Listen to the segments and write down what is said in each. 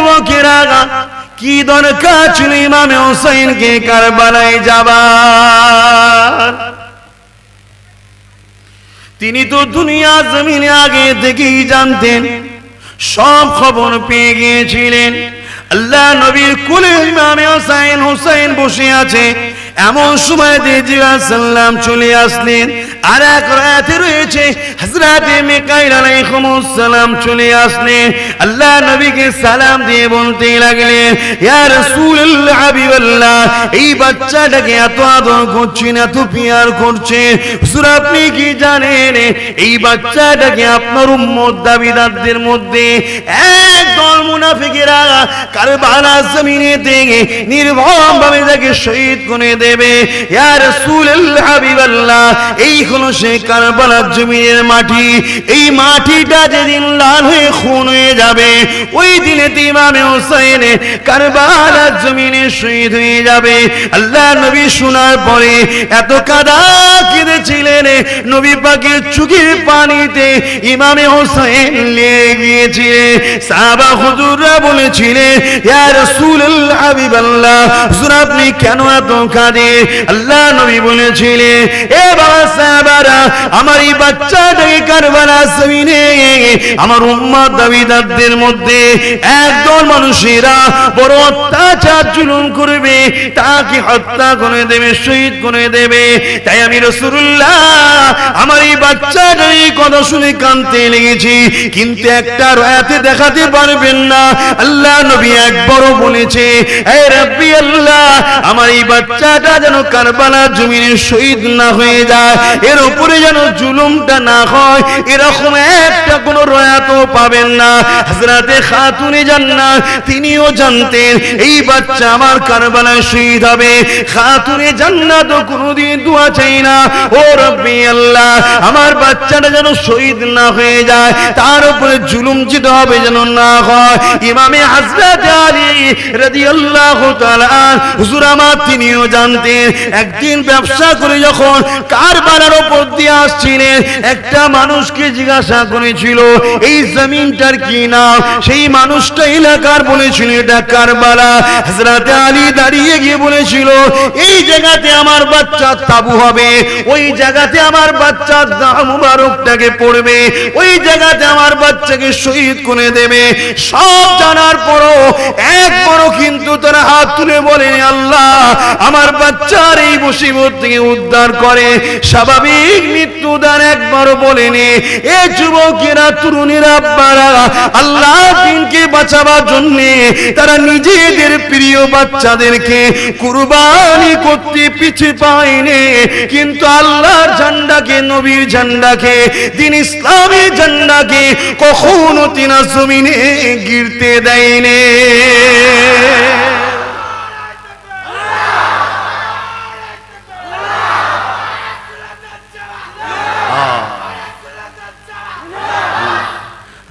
যুবকেরা, কি দরকার ছিল ইমামে হোসেনকে কারবালায় যাবার? তিনি তো দুনিয়া জমিনে আগে থেকেই জানতেন, সব খবর পেয়ে গিয়েছিলেন। আল্লাহ নবীর কোলে ইমামে হোসেন বসে আছে, এমন সময় জিবরাইল সাল্লাম চলে আসলেন। আর এক রাতে রয়েছে হযরতে মিকাইল আলাইহিস সালাম চলে আসলেন, আল্লাহ নবীকে সালাম দিয়ে বলতে লাগলেন, ইয়া রাসূলুল্লাহ হাবিবাল্লাহ, এই বাচ্চাটাকে এত আদর করছেন, এত পিয়ার করছেন, হুজুর আপনি কি জানেন এই বাচ্চাটাকে আপনার উম্মত দাবিদারদের মধ্যে একদল মুনাফিকেরা কারবালার জমিনে থেকে নির্মমভাবে তাকে শহীদ করে দেবে। ইয়া রাসূলুল্লাহ হাবিবাল্লাহ, এই হলো সেই কারবালার জমিনের মাটি। এই মাটিটা যেদিন লাল হয়ে খুন হয়ে যাবে, ওই দিনে ইমামে হোসেন কারবালার জমিনে শহীদ হয়ে যাবে। আল্লাহ নবী শোনার পরে এত কাঁদা কেঁদেছিলেন, নবী পাকের চোখের পানিতে ইমামে হোসেন লেগে গিয়েছিলেন। সাহাবা হুজুররা বলেছিলেন, ইয়া রাসূলুল্লাহ হাবিবাল্লাহ, হুজুর আপনি কেন এত কাঁদেন? আল্লাহ নবী বলেছিলেন, এ বাবা সাহাবারা, আমার এই বাচ্চাটাকে কারবালার জমিনে আমার উম্মত দাবিদারদের মধ্যে একদল মানুষেরা বড় অত্যাচার জুলুম করবে, তাকে হত্যা করে দেবে, শহীদ করে দেবে। তাই আমি রাসূলুল্লাহ আমার এই বাচ্চাটার এই কথা শুনে কাঁদতে লেগেছি, কিন্তু একটা রাতে দেখাতে পারবেন না। আল্লাহ নবী একবারও বলেছে, হে রাব্বি আল্লাহ, আমার এই বাচ্চাটা যেন কারবালার জমিনে শহীদ না হয়ে যায়, এর উপরে যেন জুলুমটা না হয়, এরকম একটা কোন রয়াতও পাবেন না। হযরতে খাতুনে জান্নাত তিনিও জানতেন এই বাচ্চা আমার কারবালায় শহীদ হবে। খাতুনে জান্নাত কোনদিন দোয়া চাই না, ও রাব্বি আল্লাহ, আমার বাচ্চাটা যেন শহীদ না হয়ে যায়, তার উপরে জুলুম যেটা হবে যেন না হয়। ইমামে হযরত আলী রাদিয়াল্লাহু তাআলা হুজুর আমার তিনিও জানতেন, একদিন ব্যবসা করে যখন কারবালার উপর দিয়ে আসছিলেন, একটা মানুষকে জিজ্ঞাসা করেছিল এই জমিনটার কি নাম। সেই মানুষটা এলাকার বলেছিল এটা কারবালা। হযরত আলী দাঁড়িয়ে গিয়ে বলেছিল, এই জায়গাতে আমার বাচ্চার তাবু হবে, ওই জায়গাতে আমার বাচ্চার দাম মুবারকটাকে পড়বে, ওই জায়গাতে আমার বাচ্চাকে শহীদ করে দেবে। সব জানার পরও একবারও কিন্তু তারা হাত তুলে বলেন, আল্লাহ আমার বাচ্চার এই মুসিবত থেকে উদ্ধার করে স্বাভাবিক মৃত্যুদান একবারও বলেনি। এ যুবকেরা, তরুণীরা, আব্বারা, আল্লাহ দিনকে বাঁচাবার জন্য তারা নিজেদের প্রিয় বাচ্চাদেরকে কুরবানি করতে পিছু পায়নি, কিন্তু আল্লাহর ঝান্ডাকে, নবীর ঝান্ডাকে, দিন ইসলামের ঝান্ডাকে কখনো তিনা জমিনে গিরতে দেয়নি।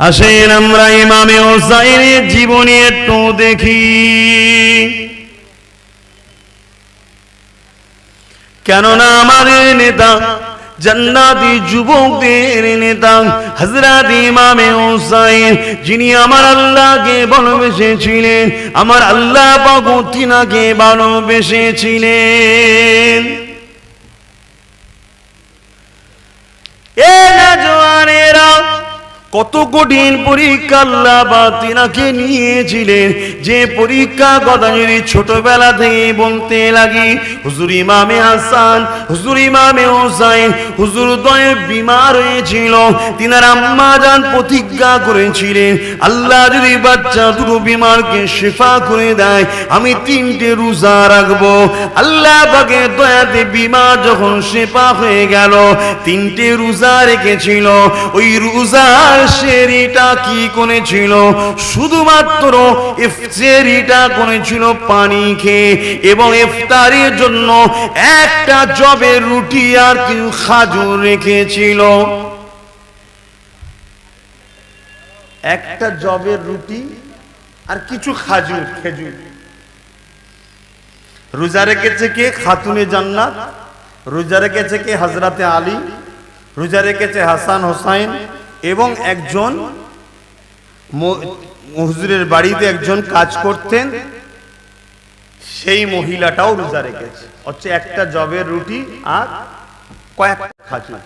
আসেন আমরা ইমামে হোসেনের জীবনী একটু দেখি। কেননা আমাদের নেতা, জান্নাতি যুবকদের নেতা হযরত ইমামে হোসেন, যিনি আমার আল্লাহকে ভালোবেসেছিলেন, আমার আল্লাহ পাক তিনাকে ভালোবেসেছিলেন। এ নওজওয়ানেরা, কত কঠিন পরীক্ষা আল্লাহ পাক তিনাকে নিয়েছিলেন, যে পরীক্ষা কথা যদি ছোটবেলা থেকে বলতে লাগি, হুজুর ইমামে হাসান, হুজুর ইমামে হোসেন, হুজুর দয়ে বিমার হয়েছিল। তিনার আম্মা জান প্রতিজ্ঞা করেছিলেন, আল্লাহ যদি বাচ্চা দুটো বিমারকে শিফা করে দেয়, আমি 3টে রোজা রাখবো। আল্লাহ পাকের দয়াতে বিমার যখন শিফা হয়ে গেল, 3টে রোজা রেখেছিল। ওই রোজার সেরিটা কি করেছিল? শুধুমাত্র ইফতারিটা করেছিল পানি খেয়ে, এবং ইফতারের জন্য একটা জবের রুটি আর কিছু খাজুর রেখেছিল। একটা জবের রুটি আর কিছু খাজুর, খেজুর। রোজা রেখেছে কে? খাতুনে জান্নাত। রোজা রেখেছে কে? হযরতে আলী। রোজা রেখেছে হাসান হোসেন এবং একজন হুজুরের বাড়িতে একজন কাজ করতেন, সেই মহিলাটাও রোজা রেখেছে, হচ্ছে একটা জবের রুটি আর কয়েকটা খাজনা।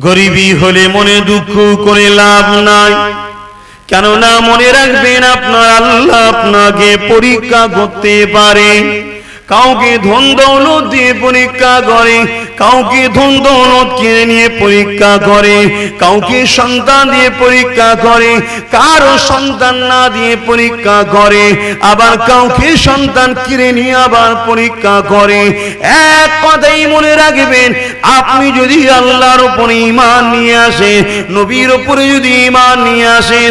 গরিবী হলে মনে দুঃখ করে লাভ নাই, কেননা মনে রাখবেন আপনার আল্লাহ আপনাকে পরীক্ষা করতে পারে। কাউকে ধন দৌলত দিয়ে পরীক্ষা করে, কাউকে ধন দৌলত কিনে নিয়ে পরীক্ষা করে, কাউকে সন্তান দিয়ে পরীক্ষা করে, কারো সন্তান না দিয়ে পরীক্ষা করে, আবার কাউকে সন্তান কিনে নিয়ে আবার পরীক্ষা করে। এক কথাই মনে রাখবেন, আপনি যদি আল্লাহর উপরে ঈমান নিয়ে আসেন, নবীর উপরে যদি ঈমান নিয়ে আসেন,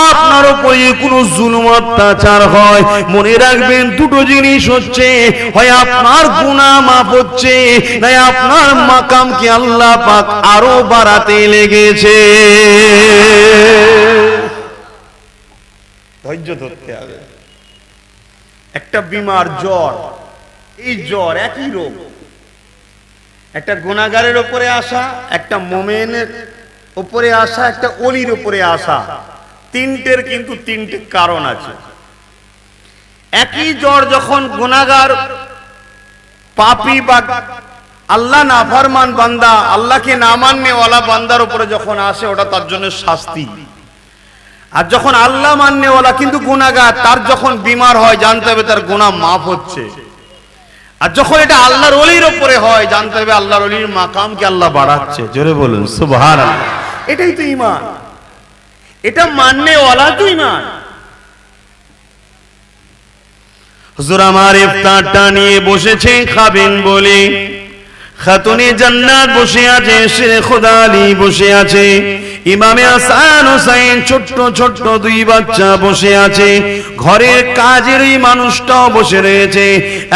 আপনার উপরে কোনো জুলুম অত্যাচার হয়, মনে রাখবেন দুটো জিনিস হচ্ছে, হয় আপনার গুনাহ মাফ হচ্ছে, না আপনার মাকামকে আল্লাহ পাক আরো বাড়াতে লেগেছে। ধৈর্য ধরতে হবে। একটা বিমার জ্বর, এই জ্বর একই রোগ, একটা গুনাহগারের উপরে আসা, একটা মুমিনের উপরে আসা, একটা ওলির উপরে আসা, তিনটের কিন্তু তিনটে কারণ আছে। একই জ্বর যখন গুনাহগার পাপী বা আল্লাহ নাফরমান বান্দা, আল্লাহকে না মাননেওয়ালা বান্দার উপরে যখন আসে, ওটা তার জন্য শাস্তি। আর যখন আল্লাহ মাননেওয়ালা কিন্তু গুনাহগার, তার যখন বিমার হয়, জানতে হবে তার গুনাহ মাফ হচ্ছে। আর যখন এটা আল্লাহর ওলির উপরে হয়, জানতে হবে আল্লাহর ওলির মাকামকে আল্লাহ বাড়াচ্ছে। জোরে বলুন সুবহানাল্লাহ। এটাই তো ঈমান, এটা মাননেওয়ালা তো ঈমান। হুজুর আমার ইফতারটা নিয়ে বসেছে খাবেন বলে, খাতুনে জান্নাত বসে আছে, শেরে খোদা আলী বসে আছে, ইমামে হাসান হোসেন ছোট্ট ছোট্ট দুই বাচ্চা বসে আছে, ঘরের কাজের এই মানুষটাও বসে রয়েছে।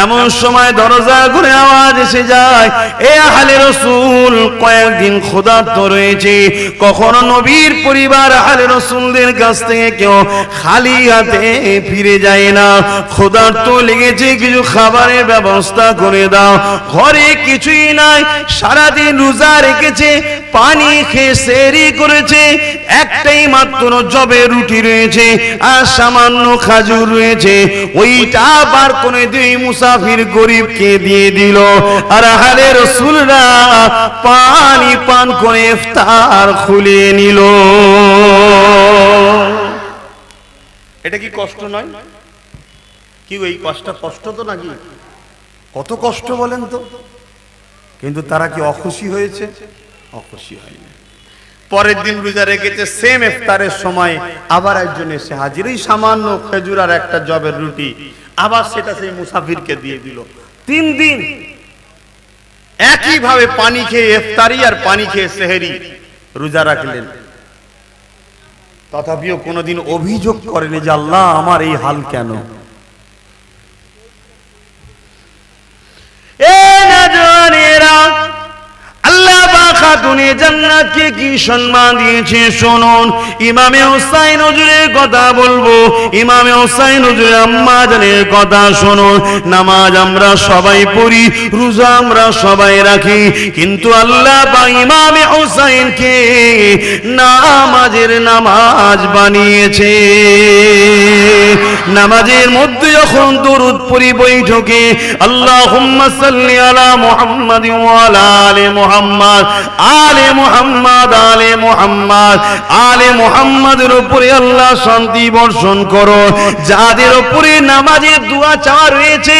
এমন সময় দরজা ঘুরে আওয়াজ এসে যায়, এ আহলে রাসূল কয়েকদিন ক্ষুধার্ত রয়েছে। কখনো নবীর পরিবার আহলে রাসূলদের কাছ থেকে কেউ খালি হাতে ফিরে যায় না। ক্ষুধার্ত লেগেছে, কিছু খাবারের ব্যবস্থা করে দাও। ঘরে কিছুই নাই, সারাদিন রোজা রেখেছে, পানি খেয়ে সেহরি করেছে, একটাই মাত্র জবে রুটি রয়েছে আর সামান্য খাজুর রয়েছে, ওইটা বার করে দুই মুসাফির গরিবকে দিয়ে দিল। আর আহলে রাসূলরা পানি পান করে ইফতার খুলে নিল। এটা কি কষ্ট নয়? কি ওই কষ্ট তো নাকি? কত কষ্ট বলেন তো। কিন্তু তারা কি অখুশি হয়েছে? অখুশি হয়নি। পরের দিন রোজা রেখেছে, সেম ইফতারের সময় আবার একজন এসে হাজির, এই সামান্য খেজুর আর একটা জবের রুটি, আবার সেটা সেই মুসাফিরকে দিয়ে দিল। 3 দিন একই ভাবে পানি খেয়ে ইফতারি আর পানি খেয়ে সেহরি রোজা রাখলেন। তথাপিও কোনোদিন অভিযোগ করেনি যে আল্লাহ আমার এই হাল কেন। আল্লাহ পাক খাতুনে জান্নাতকে কি সম্মান দিয়েছে শুনুন। ইমামে হুসাইন হুজুরের কথা বলবো, ইমামে হুসাইন হুজুরের আম্মা জানের কথা শুনুন। নামাজ আমরা সবাই পড়ি, রোজা আমরা সবাই রাখি, কিন্তু আল্লাহ পাক ইমামে হুসাইনকে নামাজের নামাজ বানিয়েছে। নামাজের মধ্যে যখন দরুদ পড়ি বৈঠকে, আল্লাহুম্মা সাল্লি আলা মুহাম্মাদ ওয়া আলা আলি মুহাম্মাদ, আলে মুহাম্মাদ, আলে মুহাম্মাদ, আলে মুহাম্মাদের উপরে আল্লাহ শান্তি বর্ষণ করো। যাদের উপরে নামাজের দোয়া চাওয়া রয়েছে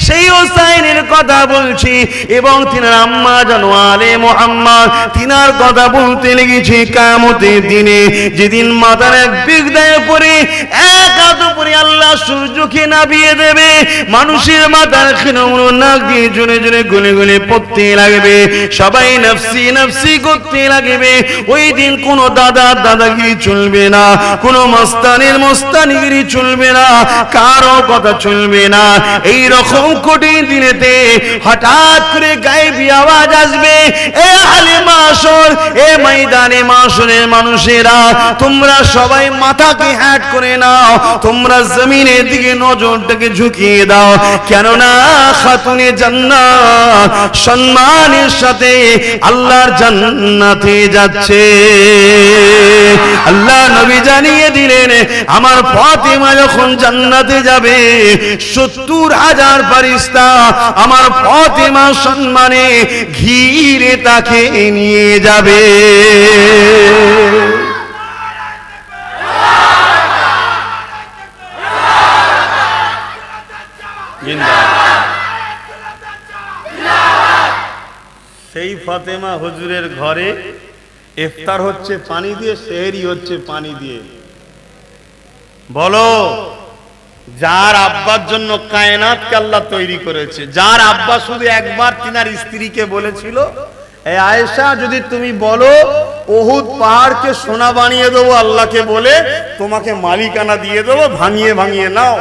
সেই হোসাইনের কথা বলছি, এবং তিনার আম্মা জানো আলে মুহাম্মাদ, তিনার কথা বলতে লেগেছি কিয়ামতের দিনে, যেদিন মাথার এক বিগদায় পড়ে এক হাত উপরে আল্লাহ সূর্যকে নামিয়ে দেবে, মানুষের মাথার খিনগুলো নাক দিয়ে জোরে জোরে গলে গলে পড়তে লাগবে, সবাই নফসি নফসি করতে লাগবে। ওই দিন কোনো দাদাগিরি চলবে না, কোনো মস্তানের মস্তানিগিরি চলবে না, কারো কথা চলবে না। এই রকম কঠিন দিনেতে হঠাৎ করে গায়েবী আওয়াজ আসবে, এ আহলে মাশর, এ ময়দানে মাশরের মানুষেরা, তোমরা সবাই মাথাকে হ্যাট করে নাও, তোমরা জমিনের দিকে নজরটাকে ঝুঁকিয়ে দাও, কেননা খাতুনে জান্নাত সম্মানের সাথে আল্লাহর জান্নাতে যাচ্ছে। আল্লাহ নবী জানিয়ে দিলেন আমার ফাতিমা যখন জান্নাতে যাবে 70,000 ফেরেশতা আমার ফাতিমা সম্মানে ঘিরে তাকে নিয়ে যাবে। সেই ফাতেমা হুজুরের ঘরে ইফতার হচ্ছে পানি দিয়ে, সেহরি হচ্ছে পানি দিয়ে। বলো, যার আব্বার জন্য কায়নাতকে আল্লাহ তৈরি করেছে, যার আব্বা শুধু একবার তিনার স্ত্রীকে বলেছিল, এই আয়েশা যদি তুমি বলো উহুদ পাহাড়কে সোনা বানিয়ে দেবো আল্লাহকে বলে, তোমাকে মালিকানা দিয়ে দেবো, ভাঙিয়ে ভাঙিয়ে নাও।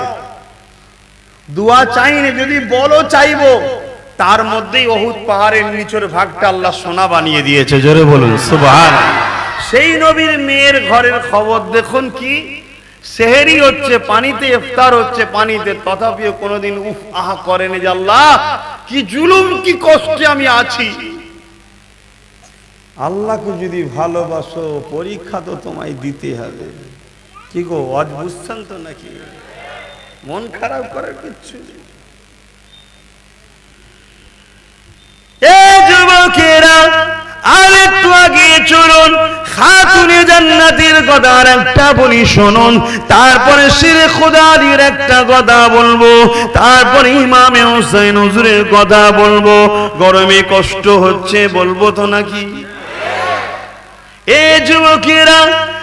দোয়া চাইনি, যদি বলো চাইবো, তার মধ্যেই উহুদ পাহাড়ের নিচের ভাগটা আল্লাহ সোনা বানিয়ে দিয়েছে। জোরে বলুন সুবহানাল্লাহ। সেই নবীর মেয়ের ঘরের খবর দেখুন কি, সেহরি হচ্ছে পানিতে, ইফতার হচ্ছে পানিতে, তথাপিও কোনোদিন উফ আহা করেনি যে আল্লাহ কি জুলুম কি কষ্টে আমি আছি। আল্লাহকে যদি ভালোবাসো পরীক্ষা তো তোমায় দিতে হবে। কি গো, আজ বুঝছেন তো নাকি? মন খারাপ করার কিচ্ছু নেই। যুবকেরা আরেকটু আগে চলুন, খাতুনে জান্নাতের কথা আর একটা বলি শুনুন, তারপরে শিরে খোদার একটা কথা বলবো, তারপরে ইমামে হোসেন হুজুরের কথা বলবো। গরমে কষ্ট হচ্ছে বলবো তো নাকি? এ যুবকেরা,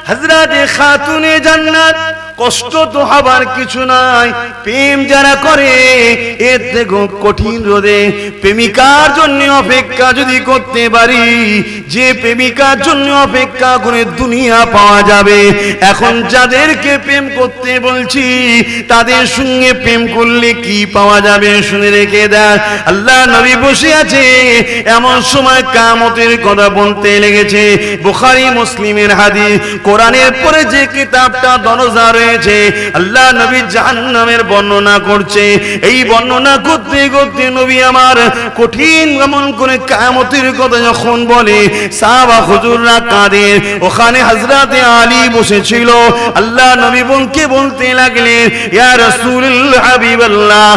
হযরতে খাতুনে জান্নাত, কষ্ট তো হবার কিছু নাই। প্রেম যারা করে এর থেকে কঠিন রোদে প্রেমিকার জন্য অপেক্ষা যদি করতে পারি, যে প্রেমিকার জন্য অপেক্ষা করে দুনিয়া পাওয়া যাবে। এখন যাদেরকে প্রেম করতে বলছি তাদের সঙ্গে প্রেম করলে কি পাওয়া যাবে শুনে রেখে দেয়। আল্লাহ নবী বসে আছে, এমন সময় কিয়ামতের কথা বলতে লেগেছে। বুখারী মুসলিমের হাদিস, কোরআনের পরে যে কিতাবটা দরজা রয়েছে, আল্লাহ নবী জাহান্নামের বর্ণনা করছে। এই বর্ণনা করতে করতে নবী আমার কঠিন এমন করে কিয়ামতের কথা যখন বলে, সাহাবা হুজুররা কাঁদে। ওখানে হযরতে আলী বসেছিল। আল্লাহ নবী বলতে লাগলেন, ইয়া রাসূলুল্লাহ, হাবিবাল্লাহ,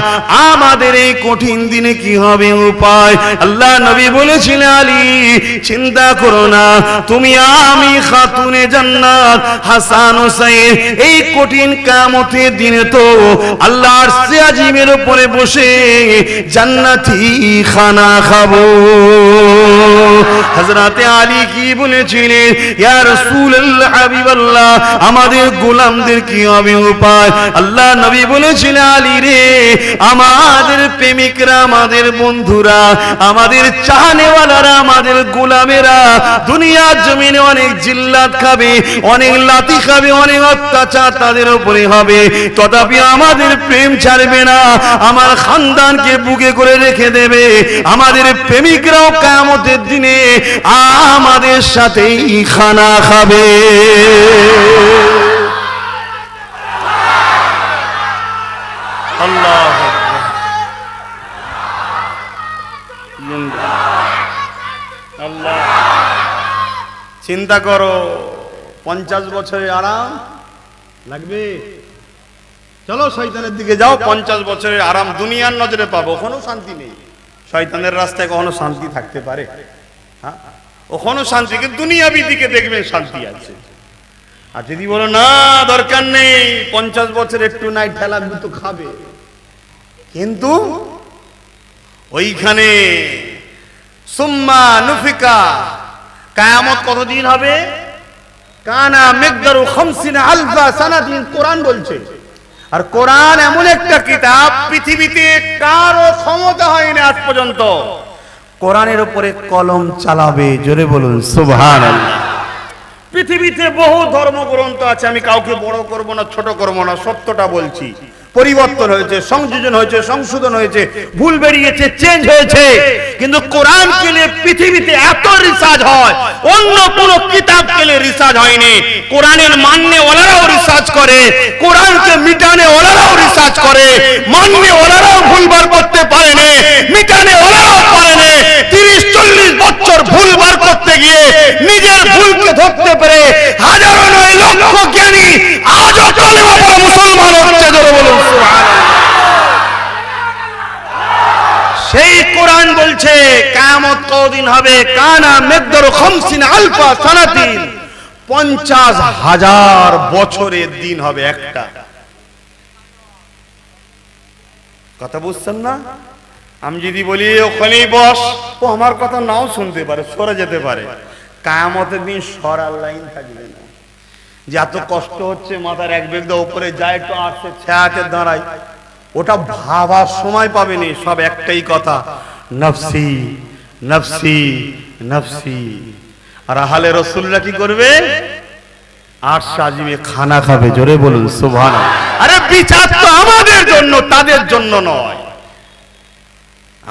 আমাদের এই কঠিন দিনে কি হবে উপায়? আল্লাহ নবী বলেছিলেন, আলী চিন্তা করো না, তুমি আমি খাতুনে জান্নাত হাসান হোসেন এই কঠিন কিয়ামতের দিনে তো আল্লাহর আরশে আজিমের উপরে বসে জান্নাতি খানা খাবো। হযরতে আলী কি বলেছিলেন, ইয়া রাসূলুল্লাহ, হাবিবাল্লাহ, আমাদের গোলামদের কি হবে উপায়? আল্লাহ নবী বলেছিলেন, আলী রে, আমাদের প্রেমিকরা, আমাদের বন্ধুরা, আমাদের চাহনেওয়ালারা, আমাদের গোলামেরা দুনিয়ার জমিনে অনেক জিল্লাত খাবে, অনেক লাথি খাবে, অনেক অত্যাচার তাদের উপরে হবে, তথাপি আমাদের প্রেম ছাড়বে না, আমার খানদানকে বুকে করে রেখে দেবে। আমাদের প্রেমিকরাও কিয়ামতের দিনে আমাদের সাথেই খানা খাবে। আল্লাহ আল্লাহ, চিন্তা করো, 50 বছরের আরাম লাগবে? চলো শয়তানের দিকে যাও, 50 বছরের আরাম দুনিয়ার নজরে পাবো। ওখানেও শান্তি নেই। শয়তানের রাস্তায় কখনো শান্তি থাকতে পারে? হ্যাঁ, ওখানেও শান্তি, কিন্তু দুনিয়াবি দিকে দেখবেন শান্তি আছে। আর যদি বলো না দরকার নেই, 50 বছর একটু নাই ঠেলা তো খাবে, কিন্তু ওইখানে সুম্মা নুফিকা, কিয়ামত কতদিন হবে? কানা মিকদারু 50 আলফা সানাতিন, কোরআন বলছে। আর কোরআন এমন একটা কিতাব, পৃথিবীতে কারো ক্ষমতা হয়নি আজ পর্যন্ত কোরআনের উপরে কলম চালাবে। জোরে বলুন সুবহানাল্লাহ। পৃথিবীতে বহু ধর্মগ্রন্থ আছে, আমি কাউকে বড় করব না, ছোট করব না, সত্যটা বলছি। পরিবর্তন হয়েছে, সংযোজন হয়েছে, সংশোধন হয়েছে, ভুল বেরিয়েছে, চেঞ্জ হয়েছে, কিন্তু কোরআনকে নিয়ে পৃথিবীতে এত রিসার্চ হয়, অন্য কোন কিতাবকে নিয়ে রিসার্চ হয়নি। কোরআনের মাননে ওলারাও রিসার্চ করে, কোরআনকে মিটানে ওলারাও রিসার্চ করে, মাননে ওলারাও ভুলবার করতে পারেনি, মিটানে ওলারাও পারেনি। 30-40 বছর ভুলবার করতে গিয়ে নিজের ভুলকে ধরতে পেরে হাজারো নয় লক্ষ জ্ঞানী আজও কালেমা পড়ে মুসলমান হচ্ছে। জোরে বলুন সুবহানাল্লাহ। সেই কোরআন বলছে কিয়ামত কতদিন হবে, কানা মিকদারু 50 আলফা সানাতিন, 50,000 বছরের দিন হবে একটা। কথা বুঝছেন না? আমি যদি বলি ওখানেই বস, ও আমার কথা নাও শুনতে পারে, সরে যেতে পারে। কিয়ামতের দিন সরার লাইন থাকবে না, যে এত কষ্ট হচ্ছে মাথার এক বেগদা উপরে যায়, একটু আসছে ছায়াতে দাঁড়ায়, ওটা ভাবার সময় পাবেনি। সব একটাই কথা, নফসি নফসি নফসি। আর আহলে রাসূলরা কি করবে? আর সাজিমে খানা খাবে। জোরে বলুন সুবহানাল্লাহ। আরে বিচার তো আমাদের জন্য, তাদের জন্য নয়।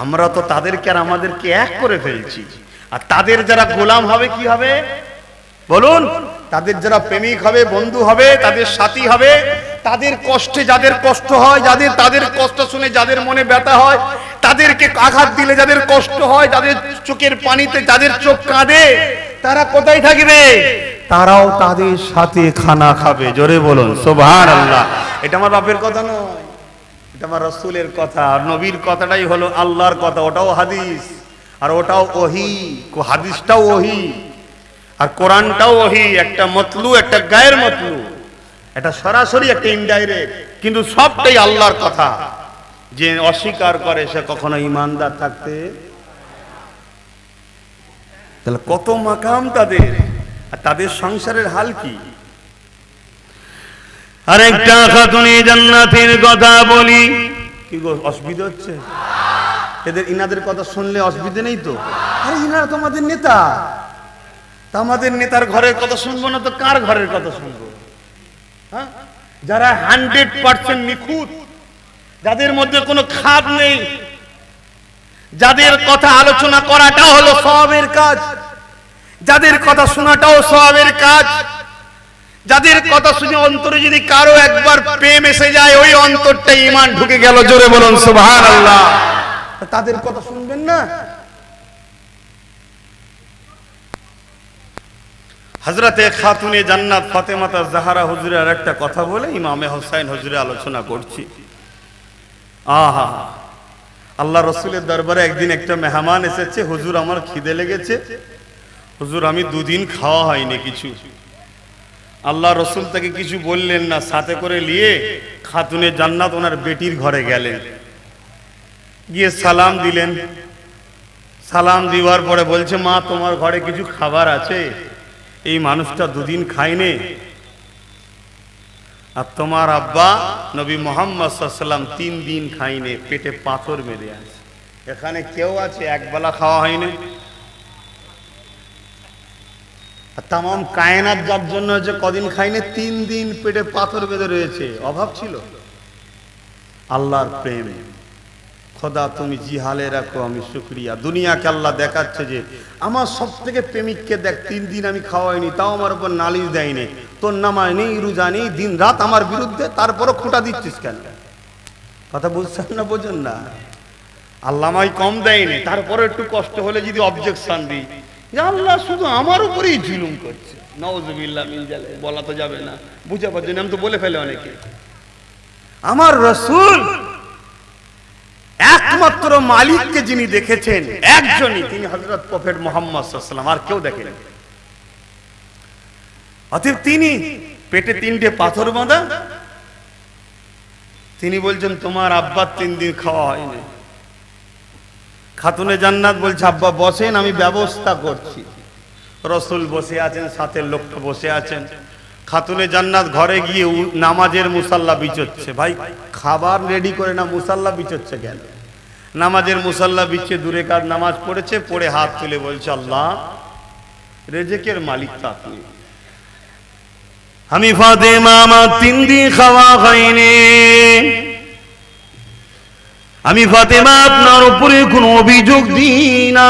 আমরা তো তাদেরকে আর আমাদেরকে এক করে ফেলছি। আর তাদের যারা গোলাম হবে কি হবে বলুন? তাদের যারা প্রেমিক হবে, বন্ধু হবে, তাদের সাথী হবে, তাদের কষ্টে যাদের কষ্ট হয়, তাদের কষ্ট শুনে যাদের মনে ব্যথা হয়, তাদেরকে আঘাত দিলে যাদের কষ্ট হয়, যাদের চোখের পানিতে যাদের চোখ কাঁদে, তারা কোথায় থাকবে? তারাও তাদের সাথে খানা খাবে। জোরে বলুন সুবহানাল্লাহ। এটা আমার বাপের কথা নয়, এটা আমার রাসূলের কথা। আর নবীর কথাটাই হলো আল্লাহর কথা, ওটাও হাদিস আর ওটাও ওহী। হাদিসটাও ওহী আর কোরআনটাও ওহী। একটা মতলু, একটা গায়ের মতলু, এটা সরাসরি, একটা ইনডাইরেক্ট, কিন্তু সবটাই আল্লাহর কথা। যে অস্বীকার করে সে কখনো ঈমানদার থাকতে। তাহলে কত মাকাম তাদের, আর তাদের সংসারের হাল কি? আরেকটা খাতুনে জান্নাতের কথা বলি। কি গো, অসুবিধা হচ্ছে? ইনাদের কথা শুনলে অসুবিধা নেই তো? আরে ইনারা তোমাদের নেতা, তা আমাদের নেতার ঘরের কথা শুনবো না তো কার ঘরের কথা শুনবো? হ্যাঁ, যারা 100% নিখুঁত, যাদের মধ্যে কোনো খাদ নেই, যাদের কথা আলোচনা করাটা হলো সওয়াবের কাজ, যাদের কথা শোনাটাও সওয়াবের কাজ, যাদের কথা শুনে অন্তরে যদি কারো একবার প্রেম এসে যায়, ওই অন্তরটা ঈমান ঢুকে গেল। জোরে বলুন সুবহানাল্লাহ। তাদের কথা শুনবেন না? হযরতে খাতুনে জান্নাত ফাতেমা জাহরা হুজুরের একটা কথা বলে ইমামে হোসেন হুজুরে আলোচনা করছি। আহা, আল্লাহ রাসূলের দরবারে একদিন একটা মেহমান এসেছে। হুজুর, আমার খিদে লেগেছে। হুজুর, আমি 2 দিন খাওয়া হয়নি কিছু। আল্লাহ রাসূল তাকে কিছু বললেন না, সাথে করে নিয়ে খাতুনে জান্নাত ওনার বেটির ঘরে গেলেন, গিয়ে সালাম দিলেন। সালাম দিবার পরে বলছে, মা, তোমার ঘরে কিছু খাবার আছে? এই মানুষটা 2 দিন খায়নি, আর তোমার আব্বা নবী মুহাম্মদ সাল্লাল্লাহু আলাইহি ওয়াসাল্লাম 3 দিন খায়নি, পেটে পাথর মেরে আছে। এখানে কেউ আছে একবেলা খাওয়া হয়নি? তামাম কায়নাত যার জন্য যে কদিন খায়নি, 3 দিন পেটে পাথর বেঁধে রয়েছে। অভাব ছিল? আল্লাহর প্রেম। খোদা, তুমি জিহালে রাখো, আমি শুকরিয়া। দুনিয়াকে আল্লাহ দেখাচ্ছে যে আমার সব থেকে প্রেমিককে দেখ, 3 দিন আমি খাওয়াইনি, তাও আমার উপর নালিশ দেয়নি, তোর নামাজ নেই, রোজা নেই, দিন রাত আমার বিরুদ্ধে, তারপরও খোঁটা দিচ্ছিস কেন? কথা বুঝছেন না? বোঝেন না? আল্লাহ আমায় কম দেয়নি, তারপরে একটু কষ্ট হলে যদি অবজেকশন দিই যে আল্লাহ শুধু আমার উপরেই জুলুম করছে, নাউযুবিল্লাহ মিন জালিক, বলা তো যাবে না, বুঝাবার জন্য আমি তো বলে ফেলে অনেকে। আমার রাসূল একমাত্র মালিককে যিনি দেখেছেন একজনই, তিনি হযরত প্রফেট মুহাম্মদ সাল্লাল্লাহু আলাইহি ওয়াসাল্লাম, আর কেউ দেখেনি। অতএব তিনি পেটে 3টে পাথর বাঁধা, তিনি বলছেন তোমার আব্বার 3 দিন খাওয়া হয়নি। খাতুনে জান্নাত বলছে, আব্বা বসেন, আমি ব্যবস্থা করছি। রাসূল বসে আছেন, সাথে লোকটা বসে আছেন। খাতুনে জান্নাত ঘরে গিয়ে নামাজের মুসাল্লা বিছচ্ছে। ভাই, খাবার রেডি করে না, মুসাল্লা বিছচ্ছে কেন? নামাজের মুসাল্লা বিছে, 2 রাকাত নামাজ পড়েছে, পড়ে হাত তুলে বলছে, আল্লাহ, রিজিকের মালিক তো আপনি। আমি ফাতেমা, আমার 3 দিন খাওয়া হয়নি। আমি ফাতেমা আপনার উপরে কোনো অভিযোগ দিই না,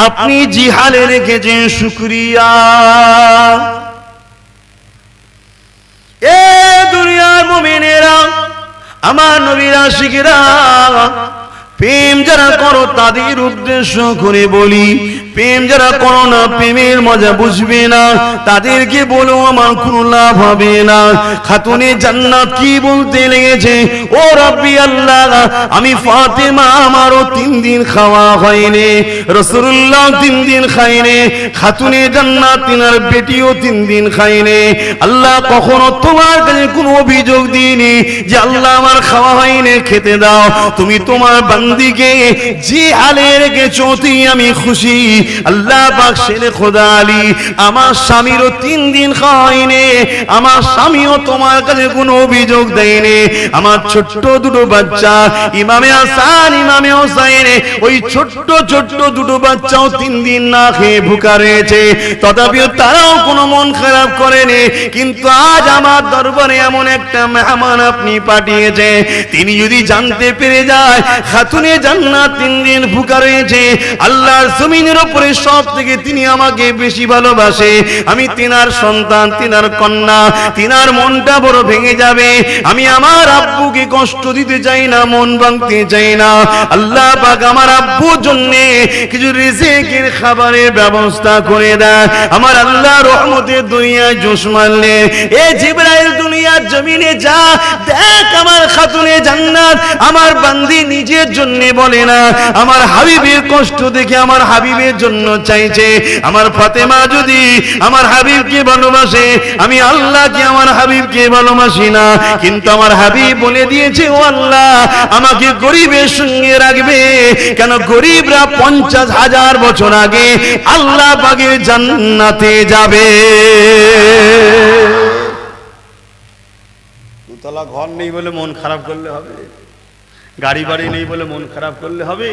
আপনি জিহালে রেখেছেন, শুকরিয়া। এ দুনিয়ার মুমিনেরা, আমার নবীর আশিকেরা, প্রেম যারা করো তাদের উদ্দেশ্য করে বলি, প্রেম যারা করো না, প্রেমের মজা বুঝবে না, তাদেরকে বলো আমার কোনো লাভ হবে না। খাতুনে জান্নাত কি বলতে লেগেছে, ও রাব্বি আল্লাহ, আমি ফাতেমা, আমারও 3 দিন খাওয়া হয়নি, রাসূলুল্লাহ 3 দিন খায়নি, খাতুনে জান্নাত তিনার বেটিও 3 দিন খায়নি। আল্লাহ কখনো তোমার কাছে কোনো অভিযোগ দিইনি যে আল্লাহ আমার খাওয়া হয়নি, খেতে দাও। তুমি তোমার বান্দিকে যে হালে রেখেছো আমি খুশি। আল্লাহ পাক শেরে খোদা আলী, আমার স্বামীরও 3 দিন খাওয়া হয়নি, আমার স্বামীও তোমার কাছে কোনো অভিযোগ দেয়নি। আমার ছোট্ট দুটো বাচ্চা ইমামে হাসান ইমামে হোসেন, ওই ছোট্ট ছোট্ট দুটো বাচ্চাও 3 দিন না খেয়ে ভুকা রয়েছে, তথাপিও তারাও কোনো মন খারাপ করেনি। কিন্তু আজ আমার দরবারে এমন একটা মেহমান আপনি পাঠিয়েছে, তিনি যদি জানতে পেরে যায় খাতুনে জান্নাত 3 দিন ভুকা রয়েছে, আল্লাহর জমিনের উপরে সব থেকে তিনি আমাকে বেশি ভালোবাসে, আমি তিনার সন্তান, তিনার কন্যা, তিনার মনটা বড় ভেঙে যাবে। আমি আমার আব্বুকে কষ্ট দিতে চাই না, মন ভাঙতে চাই না। আল্লাহ পাক আমার আব্বুর জন্য কিছু রিজিকের খাবারের ব্যবস্থা করে দেয়। আমার আল্লাহ রহমতের দুনিয়ায় জোশ মারলে, এ জিবরাইল দুনিয়ার জমিনে যা দেখ, আমার খাতুনে জান্নাত আমার বান্দি নিজের জন্য বলে না, আমার হাবিবের কষ্ট দেখে আমার হাবিবের জন্য চাইছে। আমার ফাতেমা যদি আমার হাবিবকে ভালোবাসে, আমি আল্লাহকে আমার হাবিবকে ভালোবাসি না, কিন্তু আমার হাবিব বলে দিয়েছে, ও আল্লাহ আমাকে গরিবের সঙ্গে রাখবে। কেন? গরিবরা 50,000 বছর আগে আল্লাহ পাকের জান্নাতে যাবে। দুতলা ঘর নেই বলে মন খারাপ করলে হবে? গাড়ি বাড়ি নেই বলে মন খারাপ করলে হবে?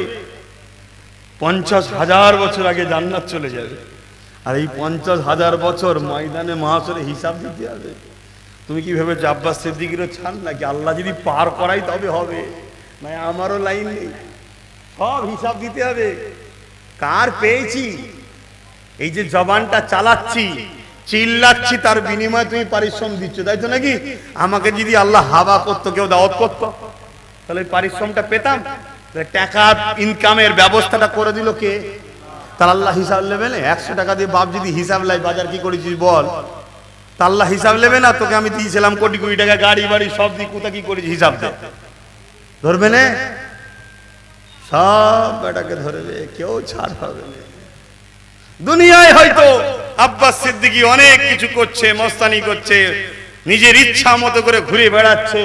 50,000 বছর আগে জান্নাত চলে যাবে, আর এই 50,000 বছর ময়দানে মাহশরে হিসাব দিতে হবে। তুমি কি ভেবেছো আব্বাস সিদ্দিকীরও ছাড় নাকি? আল্লাহ যদি পার করাই তবে হবে, না আমারও লাইন নেই, সব হিসাব দিতে হবে। কার পেয়েছি, এই যে জবানটা চালাচ্ছি, চিল্লাচ্ছি, তার বিনিময়ে তুমি পারিশ্রম দিচ্ছ, তাই তো নাকি? আমাকে যদি আল্লাহ হাওয়া করতো, কেউ দাওয়াত করতো, তাহলে পারিশ্রমটা পেতাম। টাকা ইনকামের ব্যবস্থাটা করে দিল কে? তার আল্লাহ হিসাব নেবে না? 100 টাকা দিয়ে বাপ যদি হিসাব লাই, বাজার কি করেছিস বল, তা আল্লাহ হিসাব নেবে না? তোকে আমি দিয়েছিলাম কোটি কোটি টাকা, গাড়ি বাড়ি সব দিয়ে, কোথা কি করেছিস হিসাব দে, ধরবে না? সব বেটাকে ধরবে, কেউ ছাড় পাবে না। দুনিয়ায় হয়তো আব্বাস সিদ্দিকী অনেক কিছু করছে, মস্তানি করছে, নিজের ইচ্ছা মতো করে ঘুরে বেড়াচ্ছে,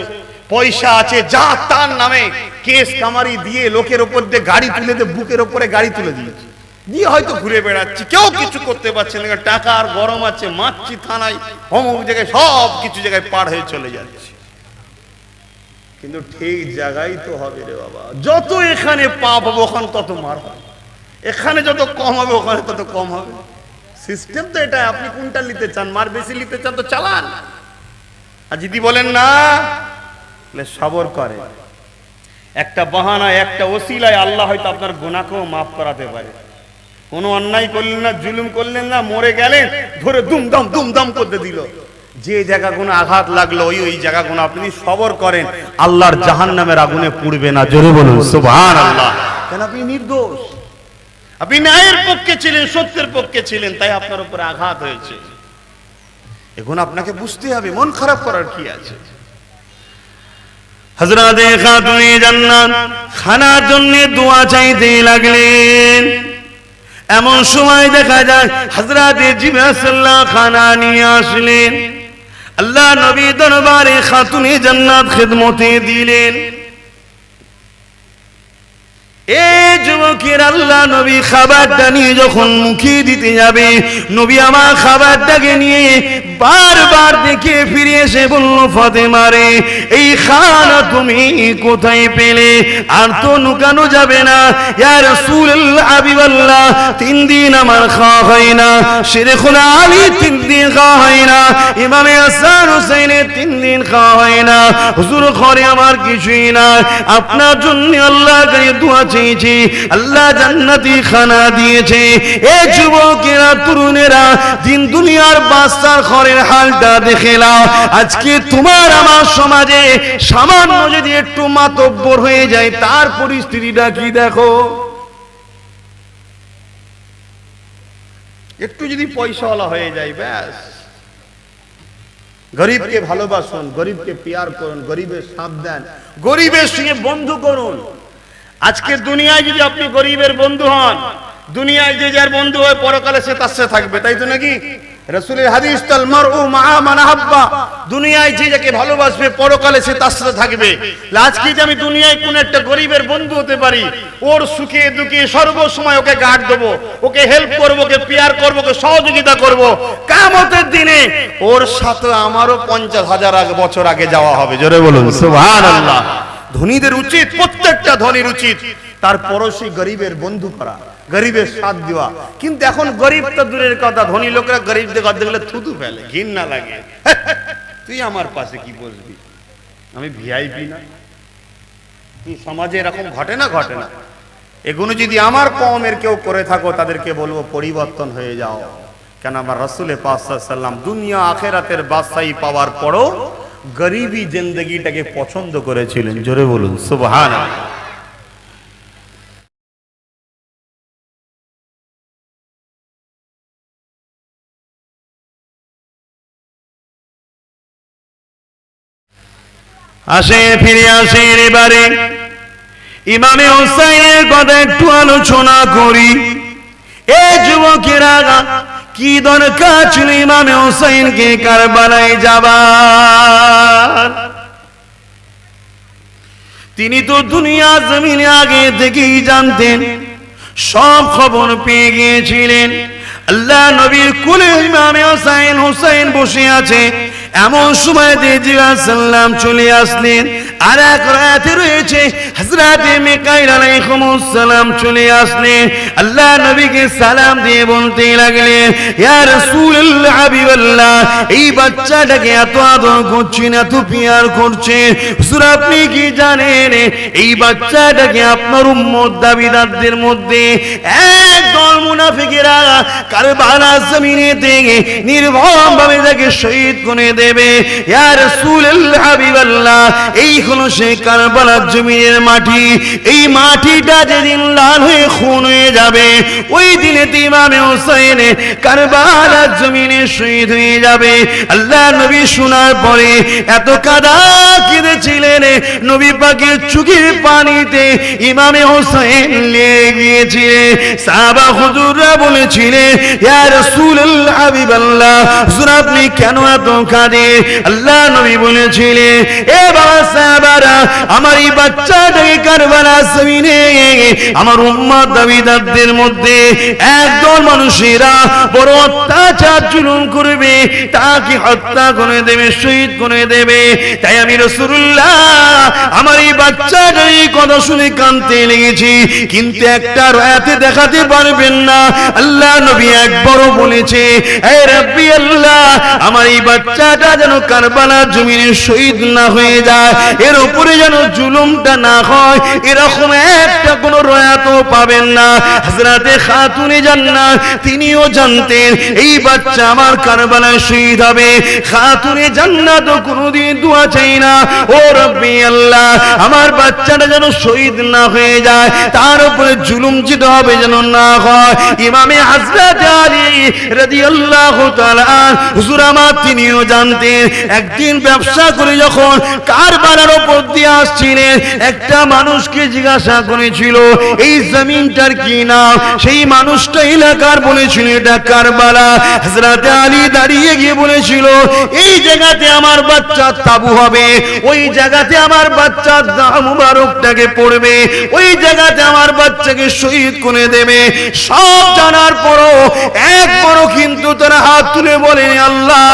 পয়সা আছে, যা তার নামে কেস কামারি দিয়ে লোকের উপর দিয়ে গাড়ি তুলে দিয়ে, বুকের উপরে গাড়ি তুলে দিয়েছে, দিয়ে হয়তো ঘুরে বেড়াচ্ছি, কেউ কিছু করতে পারছে না। টাকা আর গরম আছে, মারছি থানায়, অমুক জায়গায়, সব কিছু জায়গায় পার হয়ে চলে যাচ্ছে। কিন্তু ঠিক জায়গায় তো হবে রে বাবা। যত এখানে পাপ হবে ওখানে তত মার হবে, এখানে যত কম হবে ওখানে তত কম হবে। সিস্টেম তো এটা। আপনি কোনটা নিতে চান? মার বেশি নিতে চান তো চালান, আর যদি বলেন না, সবর করে একটা বাহানায়, একটা ওসিলায় আল্লাহ হয়তো আপনার গুনাহকেও মাফ করাতে পারে। কোনো অন্যায় করলেন না, জুলুম করলেন না, মরে গেলেন, ধরে দুমদাম দুমদাম করতে দিল, যে জায়গাগুলো আঘাত লাগলো ওই জায়গাগুলো আপনি সবর করেন, আল্লাহর জাহান্নামের আগুনে পুড়বে না। জোরে বলুন সুবহানাল্লাহ। কেন? আপনি নির্দোষ, আপনি ন্যায়ের পক্ষে ছিলেন, সত্যের পক্ষে ছিলেন, তাই আপনার উপরে আঘাত হয়েছে। এখন আপনাকে বুঝতে হবে, মন খারাপ করার কি আছে? হযরতে খাতুনে জান্নাত খানার জন্য দোয়া চাইতে লাগলেন। এমন সময় দেখা যায় হযরতে জিবরাইল সাল্লাল্লাহু খানা নিয়ে আসলেন। আল্লাহ নবী দরবারে খাতুনে জান্নাত খিদমতে দিলেন। এই যুবকের আল্লাহ নবী খাবারটা নিয়ে যখন মুখে দিতে যাবে, নবী আমার খাবারটাকে নিয়ে বারবার দেখে ফিরে এসে বলল, ফাতেমা রে, এই খানা তুমি কোথায় পেলে? আর তো লুকানো যাবে না, ইয়া রাসূলুল্লাহ, হাবিবাল্লাহ, 3 দিন আমার খাওয়া হয় না, শেরেখুল আলী 3 দিন খাওয়া হয় না, ইমামে হাসান হুসাইনের 3 দিন খাওয়া হয় না, হুজুর ঘরে আমার কিছুই না, আপনার জন্য আল্লাহর কাছে দোয়া চেয়েছি, আল্লাহ জান্নাতি খানা দিয়েছে। এই যুবকেরা, তরুণেরা, দিন দুনিয়ার বাচ্চার ঘরের হালটা দেখে নাও। আজকে তোমার আমার সমাজে সামান্য যদি একটু মাতব্বর হয়ে যায়, তার পরিস্থিতিটা কি দেখো। একটু যদি পয়সাওয়ালা হয়ে যায় ব্যাস। গরিবকে ভালোবাসুন, গরিবকে পিয়ার করুন, গরিবের সাথ দেন, গরিবের সঙ্গে বন্ধু করুন। আজকের দুনিয়ায় যদি আপনি গরিবের বন্ধু হন, দুনিয়ায় যে যার বন্ধু হয় পরকালে সে তার সাথে থাকবে, তাই তো নাকি? রাসূলের হাদিস, তাল মারউ মা মান আহাব্বা, দুনিয়ায় যে যাকে ভালোবাসবে পরকালে সে তার সাথে থাকবে। আজকে যে আমি দুনিয়ায় কোন একটা গরিবের বন্ধু হতে পারি, ওর সুখে দুঃখে সর্বসময় ওকে গার্ড দেবো, ওকে হেল্প করবো, ওকে পিয়ার করবো, ওকে সহযোগিতা করবো, কিয়ামতের দিনে ওর সাথে আমারও 50,000 বছর আগে যাওয়া হবে। জোরে বলুন সুবহানাল্লাহ। ধনীদের উচিত, প্রত্যেকটা ধনীর উচিত তার পড়োশী গরিবের বন্ধু করা, গরিবের সাথ দেওয়া। কিন্তু এখন গরিব তো দূরের কথা, ধনী লোকরা গরিবদের কথা দেখলে থুতু ফেলে, ঘৃণা লাগে। তুই আমার পাশে কি বসবি, আমি ভিআইপি না? তুই সমাজে এরকম ঘটে না? ঘটে না? এগুলো যদি আমার কওমের কেউ করে থাকো, তাদেরকে বলবো পরিবর্তন হয়ে যাও। কেন আমার রাসূল পাক সাল্লাল্লাহু আলাইহি ওয়াসাল্লাম দুনিয়া আখিরাতের বাদশাহী পাওয়ার পরও গরিবী জিন্দেগিটাকে পছন্দ করেছিলেন। জোরে বলুন সুবহানাল্লাহ। আসে ফিরে আসে এবারে ইমামে হুসাইনের কথা একটু আলোচনা করি। এ যুবকেরা, কি দরকার ছিল ইমামে হুসাইনকে কারবালায় যাবার? তিনি তো দুনিয়া জমিনে আগে থেকেই জানতেন, সব খবর পেয়ে গিয়েছিলেন। আল্লাহ নবীর কুলে ইমামে হুসাইন বসে আছে, এমন সময় জিবরাইল সাল্লাম চলে আসলেন। আর এক রাতে রয়েছে হযরতে মিকাইল আলাইহিস সালাম চলে আসলেন। আল্লাহ নবীকে সালাম দিয়ে বলতে লাগলেন, ইয়া রাসূলুল্লাহ হাবিবাল্লাহ, এই বাচ্চাটাকে এত আদর করছেন, এত পিয়ার করছেন, হুজুর আপনি কি জানেন এই বাচ্চাটাকে আপনার উম্মত দাবিদারদের মধ্যে একদল মুনাফিকেরা কারবালা জমিনে থেকে নির্মমভাবে তাকে শহীদ করে দেবে। ইয়া রাসূলুল্লাহ হাবিবাল্লাহ, এই হলো সেই কারবালার জমিনের মাটি। এই মাটিটা যেদিন লাল হয়ে খুন হয়ে যাবে, ওই দিনে ইমামে হুসাইন কারবালার জমিনে শহীদ হয়ে যাবে। আল্লাহ নবী শোনার পরে এত কাঁদা কেঁদেছিলেন, নবী পাকের চোখের পানিতে ইমামে হুসাইন লেগে গিয়েছিলেন। সাহাবা হুজুররা বলেছিলেন, ইয়া রাসূলুল্লাহ হাবিবাল্লাহ, হুজুর আপনি কেন এত কাঁদেন? আল্লাহ নবী বলেছিলেন, এ বাবা সাহাবারা, আমার এই বাচ্চাটাকে কারবালা জমিনে আমার উম্মত দাবিদারদের মধ্যে একদল মানুষেরা বড় অত্যাচার জুলুম করবে, তাকে হত্যা করে দেবে, শহীদ করে দেবে। তাই আমি রাসূলুল্লাহ আমার এই বাচ্চাটার এই কথা শুনে কাঁদতে লেগেছি, কিন্তু একটা রাতে দেখাতে পারবেন না। আল্লাহ নবী একবারও বলেছে, হে রাব্বি আল্লাহ, আমার এই বাচ্চাটা যেন কারবালার জমিনে শহীদ না হয়ে যায়, এর উপরে যেন জুলুমটা না হয়, এরকম একটা কোন রয়াতও পাবেন না। হযরতে খাতুনে জান্নাত তিনিও জানতেন এই বাচ্চা আমার কারবালায় শহীদ হবে। খাতুনে জান্নাতও কোনোদিন দোয়া চাই না, ও রাব্বি আল্লাহ, আমার বাচ্চাটা যেন শহীদ না হয়ে যায়, তার উপরে জুলুম যেটা হবে যেন না হয়। ইমামে হযরত আলী রাদিয়াল্লাহু তাআলা হুজুর আমার তিনিও জানতেন, একদিন ব্যবসা করে যখন কারবালার উপর দিয়ে আসছিলেন, একটা মানুষকে জিজ্ঞাসা করেছিল এই জমিনটার কি নাম? সেই মানুষটা এলাকার বলেছিল এটা কারবালা। হযরত আলী দাঁড়িয়ে গিয়ে বলেছিল, এই জায়গাতে আমার বাচ্চার তাবু হবে, ওই জায়গাতে আমার বাচ্চার দাম মুবারকটাকে পড়বে, ওই জায়গাতে আমার বাচ্চাকে শহীদ করে দেবে। সব জানার পরও একবারও কিন্তু তারা হাত তুলে বলে, আল্লাহ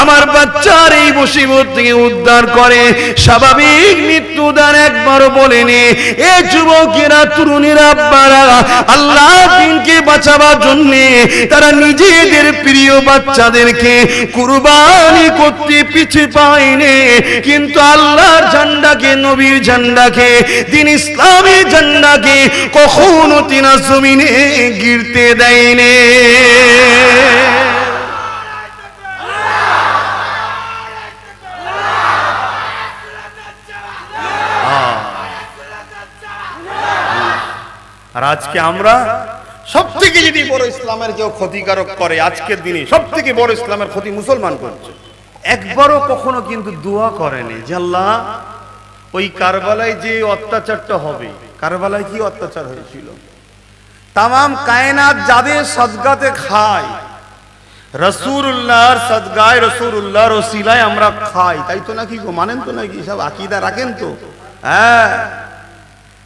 আমার বাচ্চার এই মুসিবত থেকে উদ্ধার করে স্বাভাবিক মৃত্যু দান একবারও বলেনি। এ যুবকেরা, তরুণীরা, আব্বারা, আল্লাহ দিনকে বাঁচাবার জন্য তারা নিজেদের প্রিয় বাচ্চাদেরকে কুরবানি করতে পিছে পায়নি, কিন্তু আল্লাহর ঝান্ডাকে, নবীর ঝান্ডাকে, দিন ইসলামের ঝান্ডাকে কখনো তিনা জমিনে গিরতে দেয়নি। আর আজকে আমরা সব থেকে যদি বড় ইসলামের কেউ ক্ষতিকারক করে আজকের দিনে, সব থেকে বড় ইসলামের ক্ষতি মুসলমান করছে। একবারও কখনো কিন্তু দোয়া করেনি যে আল্লাহ ওই কারবালায় যে অত্যাচারটা হবে, কারবালায় কি অত্যাচার হয়েছিল, তামাম কায়নাত যাদের সদগাতে খায়, রাসূলুল্লাহর সদগায় রাসূলুল্লাহর ওসিলায় আমরা খাই, তাই তো নাকি গো? মানেন তো নাকি? সব আকীদা রাখেন তো? হ্যাঁ,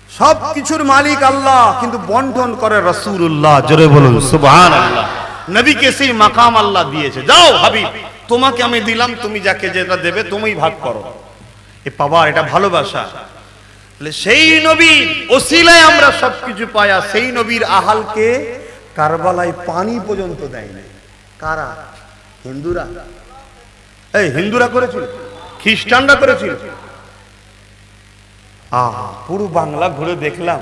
সব কিছুর মালিক আল্লাহ, কিন্তু বন্টন করে রাসূলুল্লাহ। জোরে বলুন সুবহানাল্লাহ। নবীকে সেই মাকাম আল্লাহ দিয়েছে, যাও হাবিব তোমাকে আমি দিলাম, তুমি যাকে যেটা দেবে তুমিই ভাগ করো। এ বাবা, এটা ভালোবাসা। সেই নবীর ওসিলায় আমরা সবকিছু পাই, আর সেই নবীর আহালকে কারবালায় পানি পর্যন্ত দেয় না। কারা? হিন্দুরা। এই হিন্দুরা করেছিল, খ্রিস্টানরা করেছিল। পুরো বাংলা ঘুরে দেখলাম,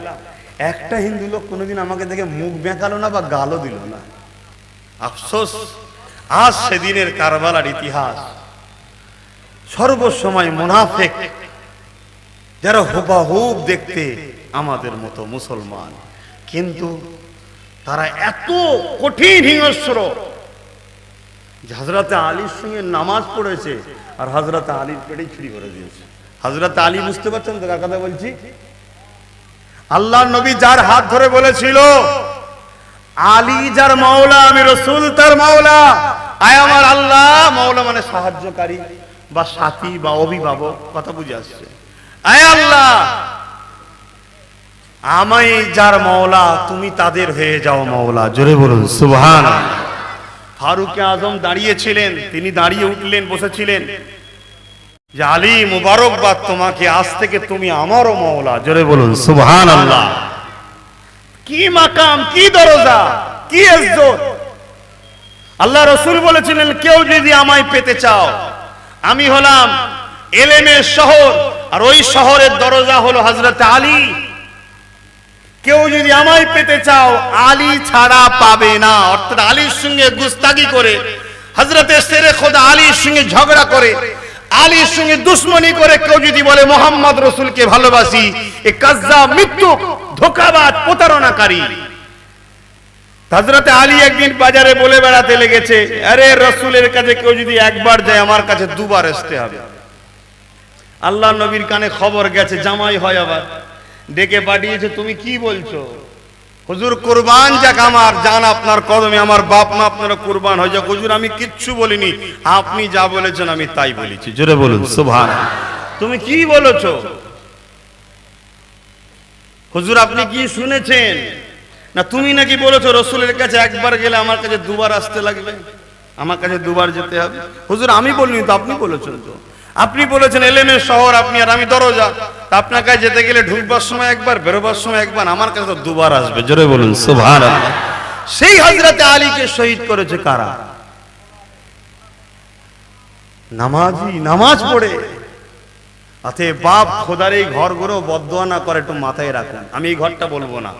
একটা হিন্দু লোক কোনোদিন আমাকে দেখে মুখ বেঁকালো না বা গালও দিল না। আফসোস, আজ সেদিনের কারবালার ইতিহাস। সর্বসময় মুনাফিক যারা হুবহুব দেখতে আমাদের মতো মুসলমান, কিন্তু তারা এত কঠিন হিংস্র। হযরতে আলীর সঙ্গে নামাজ পড়েছে আর হযরতে আলীর পেটেই ছুরি করে দিয়েছে। হযরতে আলী, বুঝতে পারছেন তো কার কথা বলছি? আল্লাহর নবী যার হাত ধরে বলেছিল আলী যার মাওলা, আমি রাসূল তার মাওলা। আয় আমার আল্লাহ, মাওলা মানে সাহায্যকারী বা সাথী বা অভিভাবক, কথা বুঝে আসছে। আয় আল্লাহ, আমি যার মাওলা তুমি তাদের হয়ে যাও মাওলা। জোরে বলুন সুবহানাল্লাহ। ফারুক আজম দাঁড়িয়েছিলেন, তিনি দাঁড়িয়ে উঠলেন, বসেছিলেন যে আলী মুবারকবাদ তোমাকে, আজ থেকে তুমি আমারও মাওলা। জোরে বলুন সুবহানাল্লাহ। কি মাকাম, কি দরজা, কি ইজ্জত! আল্লাহ রাসূল বলেছিলেন কেউ যদি আমায় পেতে চাও, আমি হলাম ইলমের শহর, আর ওই শহরের দরজা হলো হযরত আলী। কেউ যদি আমায় পেতে চাও, আলী ছাড়া পাবে না। অর্থাৎ আলীর সঙ্গে গুস্তাগি করে, হযরতে শেরে খোদা আলীর সঙ্গে ঝগড়া করে, আলীর সঙ্গে দুশ্মনী করে কেউ যদি বলে মোহাম্মদ রাসূলকে ভালোবাসি, এ কাজ্জাব, মিথ্যুক, ধোঁকাবাজ, প্রতারণাকারী। হযরতে আলী একদিন বাজারে বলে বেড়াতে লেগেছে, আরে রাসূলের কাছে কেউ যদি একবার যায়, আমার কাছে দুবার আসতে হবে। আল্লাহ নবীর কানে খবর গেছে, জামাই হয় আবার, ডেকে পাঠিয়েছে, তুমি কি বলছো? হুজুর কুরবান যাক আমার জান আপনার কদমে, আমার বাপ মা আপনারা কুরবান হয়ে যাক। হুজুর আমি কিচ্ছু বলিনি, আপনি যা বলেছেন আমি তাই বলেছি। জোরে বলুন সুবহানাল্লাহ। তুমি কি বলেছো? হুজুর আপনি কি শুনেছেন? না তুমি নাকি বলেছো রাসূলের কাছে একবার গেলে আমার কাছে দুবার আসতে লাগবে, আমার কাছে দুবার যেতে হবে। হুজুর আমি বলিনি তো, আপনি বলেছেন তো। আপনি বলেছেন ইলমের শহর আপনি, আর আমি দরজা। তা আপনার কাছে যেতে গেলে ঢুকবার সময় একবার, বেরোবার সময় একবার, আমার কাছে তো দুবার আসবে। জোরে বলুন সুবহানাল্লাহ। সেই হযরতে আলীকে শহীদ করেছে কারা? নামাজি, নামাজ পড়ে। আতে বাপ খোদার এই ঘরগুলো বদদোয়া না করে, একটু মাথায় রাখুন। আমি এই ঘরটা বলবো না,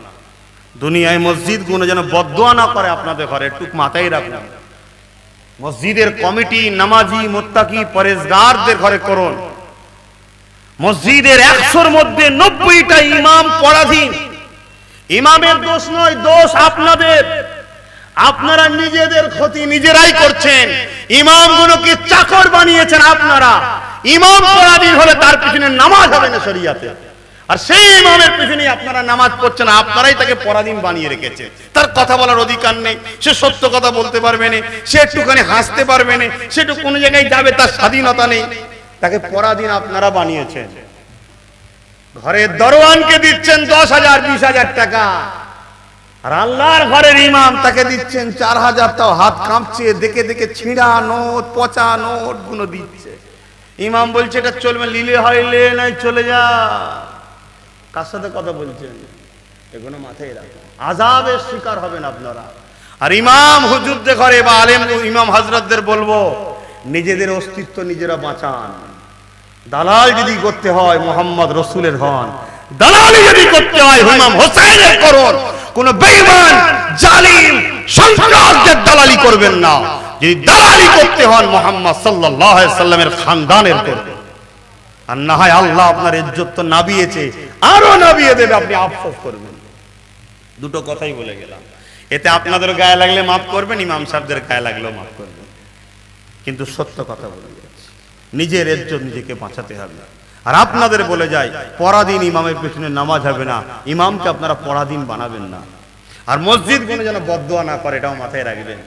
দুনিয়ায় মসজিদ গুলো যেন বদদোয়া না করে আপনাদের ঘরে, একটু মাথায় রাখুন। মসজিদের কমিটি নামাজি, মুত্তাকি, পরেজগারদের ঘরে করুন। মসজিদের 100-র মধ্যে 90টা ইমাম পরাধীন। ইমামের দোষ নয়, দোষ আপনাদের। আপনারা নিজেদের ক্ষতি নিজেরাই করছেন। ইমামগুলোকে চাকর বানিয়েছেন আপনারা। ইমাম পরাধীন হলে তার পিছনে নামাজ হবে না শরিয়াতে, আর সেই ইমামের পিছনে আপনারা নামাজ পড়ছেন, আপনারাই তাকে পরাধীন বানিয়ে রেখেছে। তার কথা বলার অধিকার নেই, সে সত্য কথা বলতে পারবে না, সে একটুখানি হাসতে পারবে না, সে একটু কোনো জায়গায় যাবে, তার স্বাধীনতা নেই। তাকে পরাধীন আপনারা বানিয়েছেন। ঘরের দরওয়ানকে দিচ্ছেন 10,000 20,000 টাকা, আর আল্লাহর ঘরের ইমাম তাকে দিচ্ছেন 4,000। তাও হাত কাঁপছে, দেখে দেখে ছিঁড়া নোট, পচা নোট গুলো দিচ্ছে। ইমাম বলছে এটা চলবে, লিলে হইলে নাই চলে যা। কার সাথে কথা বলছেন? এগুলো মাথায় রাখুন, আযাবের শিকার হবেন আপনারা। আর ইমাম হুজুরদের ঘরে বা আলেম ইমাম হযরতদের বলবো, নিজেদের অস্তিত্ব নিজেরা বাঁচান। দালাল যদি করতে হয় মুহাম্মদ রাসূলের হন, দালালি যদি করতে হয় ইমাম হোসেনের করুন। কোন বেঈমান, জালিম, সন্ত্রাসদের দালালি করবেন না। যদি দালালি করতে হন মুহাম্মদ সাল্লাল্লাহু আলাইহি সাল্লামের খানদানের করবেন। আর না হয় আল্লাহ আপনার ইজ্জত তো নাবিয়েছে, আরো নাবিয়ে দেবে, আপনি আফসোস করবেন। দুটো কথাই বলে গেলাম। এতে আপনাদের গায়ে লাগলে মাফ করবেন, ইমাম সাহেবদের গায়ে লাগলেও মাফ করবেন, কিন্তু সত্য কথা বলে যাচ্ছি, নিজের ইজ্জত নিজেকে বাঁচাতে হবে। আর আপনাদের বলে যায়, পরাধীন ইমামের পেছনে নামাজ হবে না, ইমামকে আপনারা পরাধীন বানাবেন না। আর মসজিদ কোনো যেন বদদোয়া না করে, এটাও মাথায় রাখবেন।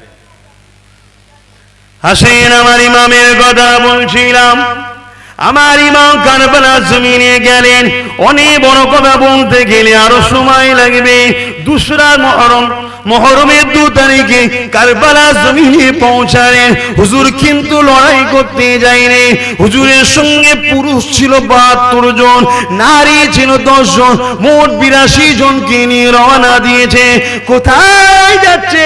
হাসেন, আমার ইমামের কথা বলছিলাম। আমার ইমাম কারবালার জমিনে গেলেন। অনেক বড় কথা বলতে গেলে আরো সময় লাগবে। দুসরা মুহররমের 2 তারিখে কারবালার জমিনে পৌঁছালেন। হুজুর কিন্তু লড়াই করতে যায়নি। হুজুরের সঙ্গে পুরুষ ছিল 72 জন, নারী ছিল 10 জন, মোট 82 জনকে নিয়ে রওনা দিয়েছে। কোথায় যাচ্ছে?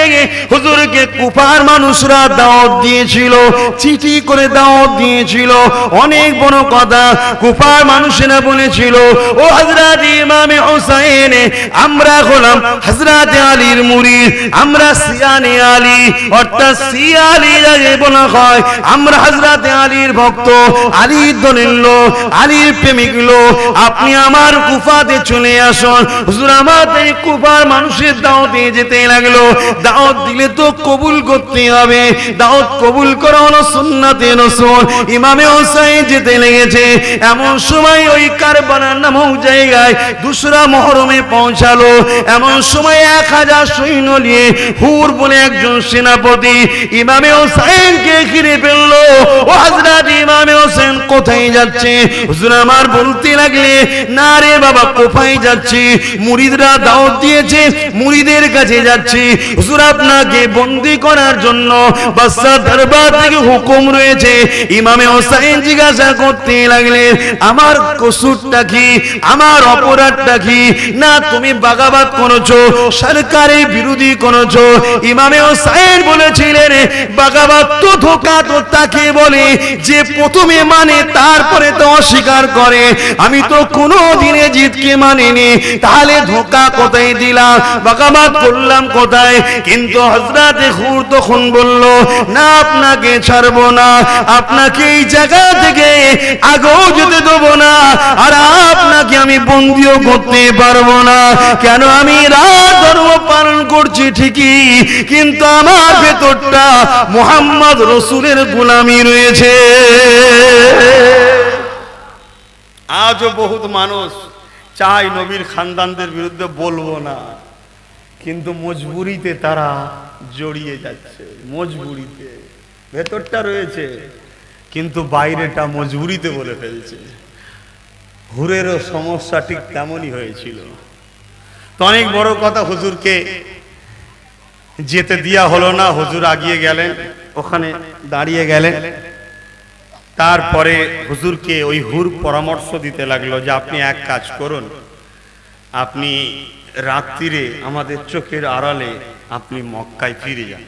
হুজুরকে কুফার মানুষরা দাওয়াত দিয়েছিল, চিঠি করে দাওয়াত দিয়েছিল। অনেক বড় কথা, কুফার মানুষেরা বলেছিল, ও হযরত ইমাম হুসাইন, আমরা হলাম হযরত আলীর মুরিদ, আমরা সিয়ানে আলী, অর্থাৎ সিয়া আলী যাকে বলা হয়, আমরা হযরত আলীর ভক্ত, আলীর দলের লোক, আলীর প্রেমিক লোক। আপনি আমার কুফাতে চলে আসুন। হুজুর আমাদের কুফার মানুষের দাওয়াতে যেতে লাগলো। দাওয়াত দিলে তো কবুল করতে হবে, দাওয়াত কবুল করা হলো সুন্নাতে রাসূল। ইমামে হুসাইন যেতে লেগেছে। এমন সময় ওই কারবালার নামক জায়গায় 2রা মুহররমে পৌঁছালো। এমন সময় 1000 সৈন্য নিয়ে হুর বলে একজন সেনাপতি ইমামে হুসাইনকে ঘিরে ফেললো। ও হযরত ইমামে হুসাইন কোথায় যাচ্ছে? হুজুর আমার বলতে লাগলে, না রে বাবা, কোথায় যাচ্ছি? মুরিদরা দাওয়াত দিয়েছে, মুরিদের কাছে যাচ্ছি। হুজুর আপনাকে বন্দী করার জন্য বাদশাহ দরবার থেকে হুকুম রয়েছে। ইমামে হুসাইন জিজ্ঞাসা করতে লাগলেন, আমার কসুরটা কি, আমার অপরাধটা কি? না তুমি বাগাবাদ করেছো, সরকারের বিরোধী করেছো। ইমামে হুসাইন বলেছিলেন, বাগাবাদ তো ধোঁকা তো তাকে বলে যে প্রথমে মানে তারপরে তো অস্বীকার করে। আমি তো কোনো দিনে জিতকে মানিনি, তাহলে ধোঁকা কোথায় দিলাম, বাগাবাদ করলাম কোথায়? কিন্তু হযরত হুর তখন বলল, না আপনাকে ছাড়বো না, আপনাকে এই জায়গা থেকে আগেও যেতে দেবো না, আর আপনাকে আমি বন্দিও করতে পারবো না। কেন? আমি রাত ধর্ম পালন করছি ঠিকই, কিন্তু আমার ভেতরটা মুহাম্মদ রাসূলের গোলামি রয়েছে। আজও বহুত মানুষ চায় নবীর খানদানদের বিরুদ্ধে বলবো না, কিন্তু মজবুরিতে তারা জড়িয়ে যাচ্ছে। মজবুরিতে ভেতরটা রয়েছে, কিন্তু বাইরেটা মজবুরিতে বলে ফেলছে। হুরেরও সমস্যা ঠিক তেমনই হয়েছিল। তো অনেক বড় কথা, হুজুরকে যেতে দেয়া হলো না। হুজুর আগিয়ে গেলেন, ওখানে দাঁড়িয়ে গেলেন। তারপরে হুজুরকে ওই হুর পরামর্শ দিতে লাগলো যে আপনি এক কাজ করুন, আপনি রাত্রিরে আমাদের চোখের আড়ালে আপনি মক্কায় ফিরে যান।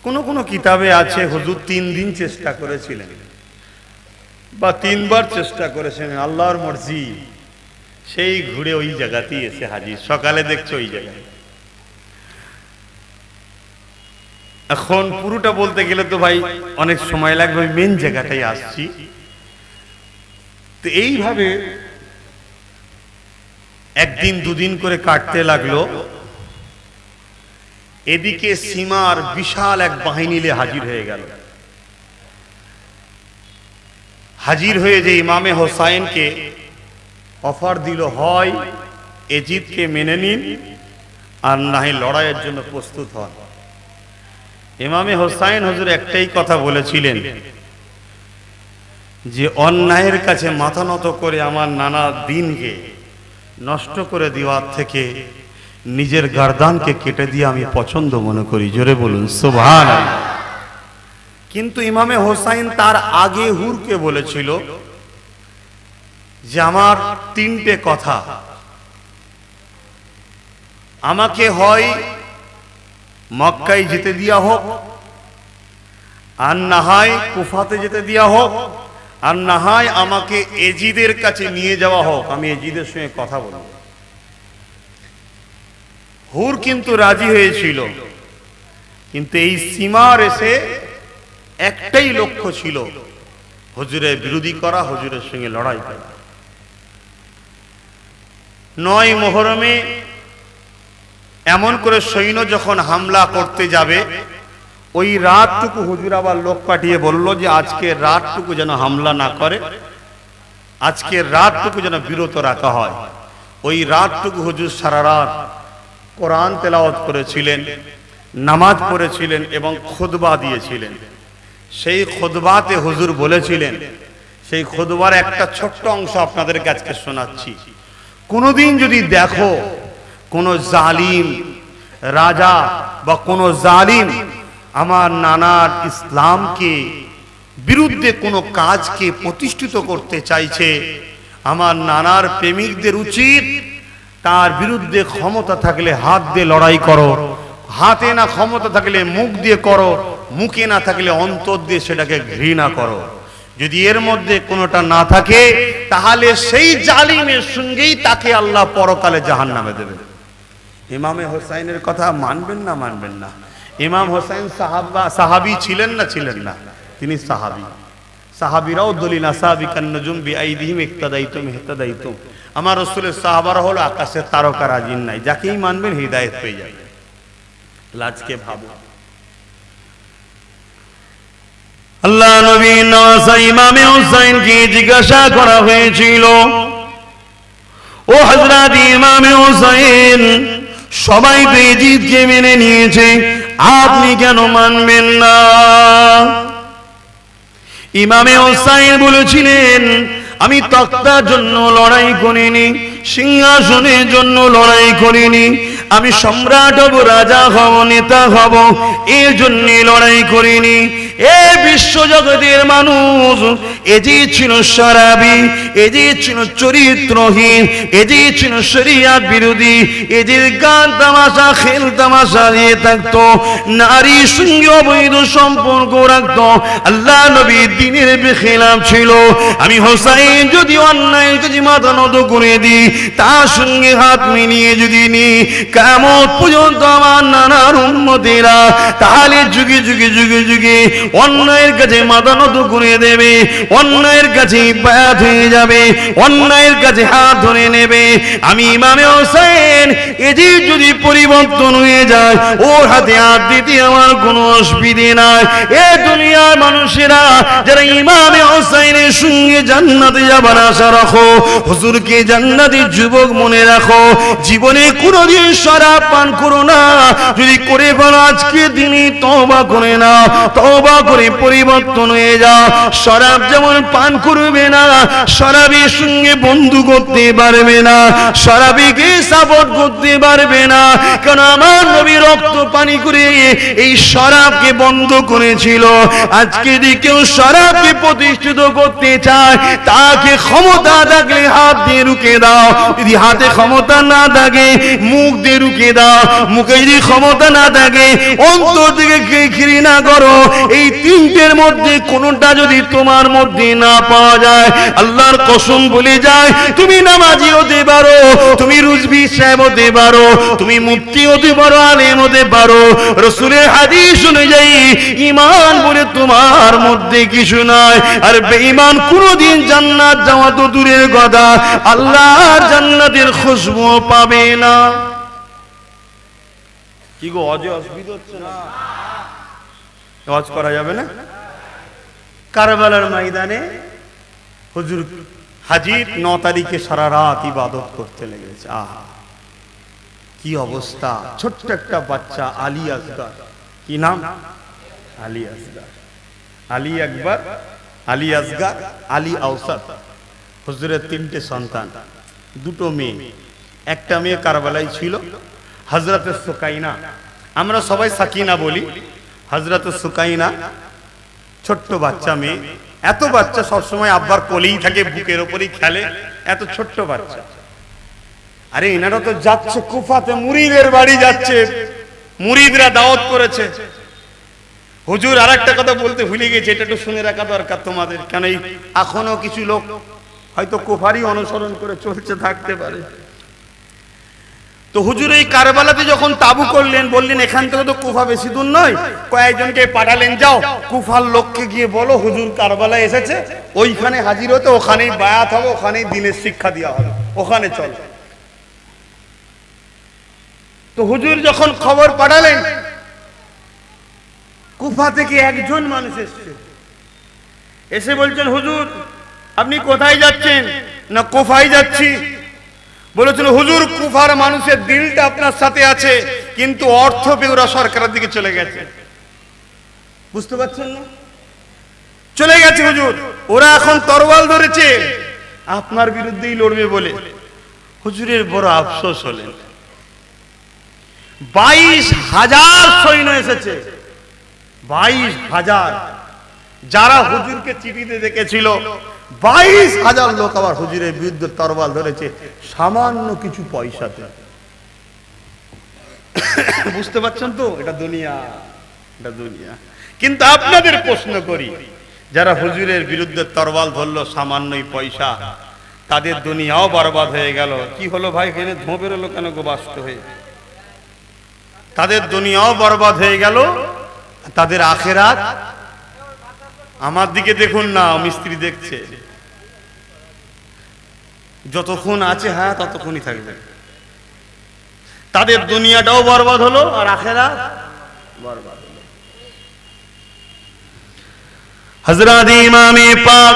কোন কোন কিতাবে আছে হুজুর 3 দিন চেষ্টা করেছিলেন বা 3 বার চেষ্টা করেছেন। আল্লাহর মর্জি, সেই ঘুরে ওই জায়গাতেই এসে হাজির। সকালে দেখছো ওই জায়গায়। এখন পুরোটা বলতে গেলে তো ভাই অনেক সময় লাগবে, মেন জায়গাটাই আসছি। তো এইভাবে একদিন 2 দিন করে কাটতে লাগলো। এদিকে সীমার বিশাল এক বাহিনী নিয়ে হাজির হয়ে গেল। হাজির হয়ে যে ইমামে হোসাইনকে অফার দিল, হয় এজিদকে মেনে নিন, আর না হয় লড়াইয়ের জন্য প্রস্তুত হন। ইমামে হোসাইন হুজুর একটাই কথা বলেছিলেন যে অন্যায়ের কাছে মাথা নত করে আমার নানা দিনকে নষ্ট করে দেওয়ার থেকে নিজের গর্দানকে কেটে দিয়ে আমি পছন্দ মনে করি। জোরে বলুন সুবহানাল্লাহ। কিন্তু ইমামে হোসাইন তার আগে হুরকে বলেছিল যে আমার 3টে কথা, আমাকে হয় মক্কায় যেতে দেওয়া হোক, আর না হয় কুফাতে যেতে দেওয়া হোক, আর না হয় আমাকে এজিদের কাছে নিয়ে যাওয়া হোক, আমি এজিদের সঙ্গে কথা বলব। হুর কিন্তু রাজি হয়েছিল, কিন্তু এই সীমার এসে একটাই লক্ষ্য ছিল, হুজুরের বিরোধী করা, হুজুরের সঙ্গে লড়াই করা। 9 মুহররমে এমন করে সৈন্য যখন হামলা করতে যাবে, ওই রাতটুকু হুজুর আবার লোক পাঠিয়ে বলল যে আজকে রাতটুকু যেন হামলা না করে, আজকে রাতটুকু যেন বিরত রাখা হয়। ওই রাতটুকু হুজুর সারা রাত কোরআন তেলাওয়াত করেছিলেন, নামাজ পড়েছিলেন এবং খুতবা দিয়েছিলেন। সেই খুতবাতে হুজুর বলেছিলেন, সেই খুতবার একটা ছোট্ট অংশ আপনাদের কাছে শোনাচ্ছি। কোনোদিন যদি দেখো কোনো জালিম রাজা বা কোনো জালিম আমার নানার ইসলামকে বিরুদ্ধে কোনো কাজকে প্রতিষ্ঠিত করতে চাইছে, আমার নানার প্রেমিকদের উচিত তার বিরুদ্ধে ক্ষমতা থাকলে হাত দিয়ে লড়াই করো, হাতে না ক্ষমতা থাকলে মুখ দিয়ে করো, মুখে না থাকলে অন্তর দিয়ে সেটাকে ঘৃণা করো। যদি এর মধ্যে কোনোটা না থাকে তাহলে সেই জালিমের সঙ্গেই তাকে আল্লাহ পরকালে জাহান্নামে দেবে। ইমামে হোসাইনের কথা মানবেন না মানবেন না? ইমাম হোসাইন সাহাবী ছিলেন না ছিলেন না? তিনি সাহাবী। সাহাবীরাও দলিল আসাবিকান নুজুম বিআইদিহিম ইক্তাদাইতুম ইহতাদাইতুম। আমার রাসূলের সাহাবারা হলো আকাশের তারকারা, জিন নাই, যাকেই মানবেন হিদায়াত পেয়ে যাবেন। লাজকে ভাবো, আল্লাহ নবী নওয়াজা ইমামে হোসাইনকে জিজ্ঞাসা করা হয়েছিল, ও হযরত ইমামে হোসাইন, সবাই তো ইজিদকে মেনে নিয়েছে, আপনি কেন মানবেন না? ইমামে হোসাইন বলেছিলেন, আমি তক্তার জন্য লড়াই করিনি, সিংহাসনের জন্য লড়াই করিনি, আমি সম্রাট হব, রাজা হব, নেতা হব, এর জন্য লড়াই করিনি। এ বিশ্বজগতের মানুষ, এ যে ছিল শরাবী, এ যে ছিল চরিত্রহীন, এ যে ছিল শরিয়ত বিরোধী, এ যে গান তামাশা খেল তামাশা দিয়ে থাকতো, নারীর সঙ্গে অবৈধ সম্পর্ক রাখতো, আল্লাহ নবী দ্বীনের বেখিলাফ ছিল। আমি হোসাইন যদি অন্যায় যদি মাথা নত করে দিই, তার সঙ্গে হাত মিলিয়ে যদি নিই, কিয়ামত পর্যন্ত আমার নানার উম্মতেরা তাহলে যুগে যুগে যুগে যুগে অন্যায়ের কাছে মাথা নত করে দেবে, অন্যায়ের কাছে বায়াত হয়ে যাবে, অন্যায়ের কাছে হাত ধরে নেবে। আমি ইমামে হোসেন এজি যদি পরিবর্তন হয়ে যায়, ওর হাতে হাত দিতে আমার কোনো অসুবিধে নাই। এ দুনিয়ার মানুষেরা যারা ইমামে হোসেনের সঙ্গে জান্নাতে যাবার আশা রাখো, হুজুরকে জান্নাতের যুবক মনে রাখো, জীবনে কোনোদিন শরাব পান করো না। যদি করে বলো আজকে দিনই তওবা করে নাও, তওবা করে পরিবর্তন হয়ে যাও। শরাব যেমন পান করবে না, শরাবের সঙ্গে বন্ধু করতে পারবে না, শরাবীকে সাপোর্ট করতে পারবে না, কারণ আমার নবী রক্ত পানি করে এই শরাবকে বন্ধ করেছিল। আজকে যদি কেউ শরাবকে প্রতিষ্ঠিত করতে চায়, তাকে ক্ষমতা থাকলে হাত দিয়ে রুখে দাও, যদি হাতে ক্ষমতা না থাকে মুখ দিয়ে রুখে দাও, মুখে যদি ক্ষমতা না থাকে অন্তর থেকে ঘৃণা করো। এই তিনটের মধ্যে কোনটা যদি তোমার মধ্যে না পাওয়া যায়, আল্লাহর কসম বলে যায়, তুমি নামাজি হতে পারো, তুমি রুজবি সাহেব হতে পারো, তুমি মুফতি হতে পারো, আলেম হতে পারো, রাসূলের হাদিস অনুযায়ী ঈমান বলে তোমার মধ্যে কিছু নাই। আর বেঈমান কোনদিন জান্নাত যাওয়া তো দূরের কথা, আল্লাহর জান্নাতের খুশবু পাবে না। কি গো, অসুবিধা হচ্ছে না? ওয়াজ করা যাবে না? কারবালার ময়দানে হুজুর হাজির 9 তারিখে সারা রাত ইবাদত করতে লেগেছে। আহা কি অবস্থা! ছোট্ট একটা বাচ্চা আলী আসগার, কি নাম? আলী আসগার, আলী আকবর, আলী আসগার, আলী আওসাত। হুজুরের 3টে সন্তান, 2টো মেয়ে। একটা মেয়ে কারবালায় ছিল, হযরতে সুকাইনা, আমরা সবাই সাকিনা বলি। হযরতে সুকাইনা ছোট্ট বাচ্চা মেয়ে, এত বাচ্চা সবসময় আব্বার কোলেই থাকে, বুকের ওপরই খেলে, এত ছোট্ট বাচ্চা। আরে এনারা তো যাচ্ছে কুফাতে, মুরিদের বাড়ি যাচ্ছে, মুরিদরা দাওয়াত করেছে। হুজুর আরেকটা কথা বলতে ভুলে গেছে, এটা একটু শুনে রাখা দরকার তোমাদের, কেন এখনো কিছু লোক হয়তো কুফারই অনুসরণ করে চলছে থাকতে পারে। তো হুজুর এই কারবালাতে যখন তাবু করলেন, বললেন এখান থেকে তো কুফা বেশি দূর নয়, কয়েকজনকে পাঠালেন, যাও কুফার লোককে গিয়ে বলো হুজুর কারবালায় এসেছে, ওইখানে হাজির হতে, ওখানেই বায়াত হবে, ওখানেই দ্বীনের শিক্ষা দেওয়া হবে, ওখানে চলো। তো হুজুর যখন খবর পাঠালেন, কুফা থেকে একজন মানুষ এসছে, এসে বলছেন হুজুর আপনি কোথায় যাচ্ছেন? না কুফায় যাচ্ছি। বলেছিল হুজুর কুফার মানুষের দিলটা আপনার সাথে আছে, কিন্তু অর্থ পেয়ে ওরা সরকারের দিকে চলে গেছে। বুঝতে পারছেন না? চলে গেছে হুজুর, ওরা এখন তরোয়াল ধরেছে আপনার বিরুদ্ধেই লড়বে বলে। হুজুরের বড় আফসোস হলেন। 22,000 সৈন্য এসেছে, 22,000। যারা হুজুরকে চিঠিতে দেখেছিল 22,000 লোক আবার হুজুরের বিরুদ্ধে তরবাল ধরেছে সামান্য কিছু পয়সাতে। বুঝতে পারছেন তো? এটা দুনিয়া, এটা দুনিয়া। কিন্তু আপনাদের প্রশ্ন করি, যারা হুজুরের বিরুদ্ধে তরবাল ধরলো সামান্যই পয়সা, তাদের দুনিয়াও বরবাদ হয়ে গেল। কি হলো ভাই, এখানে ধোঁ বেরোলো কেন গো বাস্ত হয়ে? তাদের দুনিয়াও বরবাদ হয়ে গেল, তাদের আখেরাত। আমার দিকে দেখুন না, মিস্ত্রি দেখছে। যতক্ষণ আছে হ্যাঁ ততক্ষণই থাকবে। তাদের দুনিয়াটাও বরবাদ হলো আর আখেরাত বরবাদ হলো। হযরত ইমামে পাক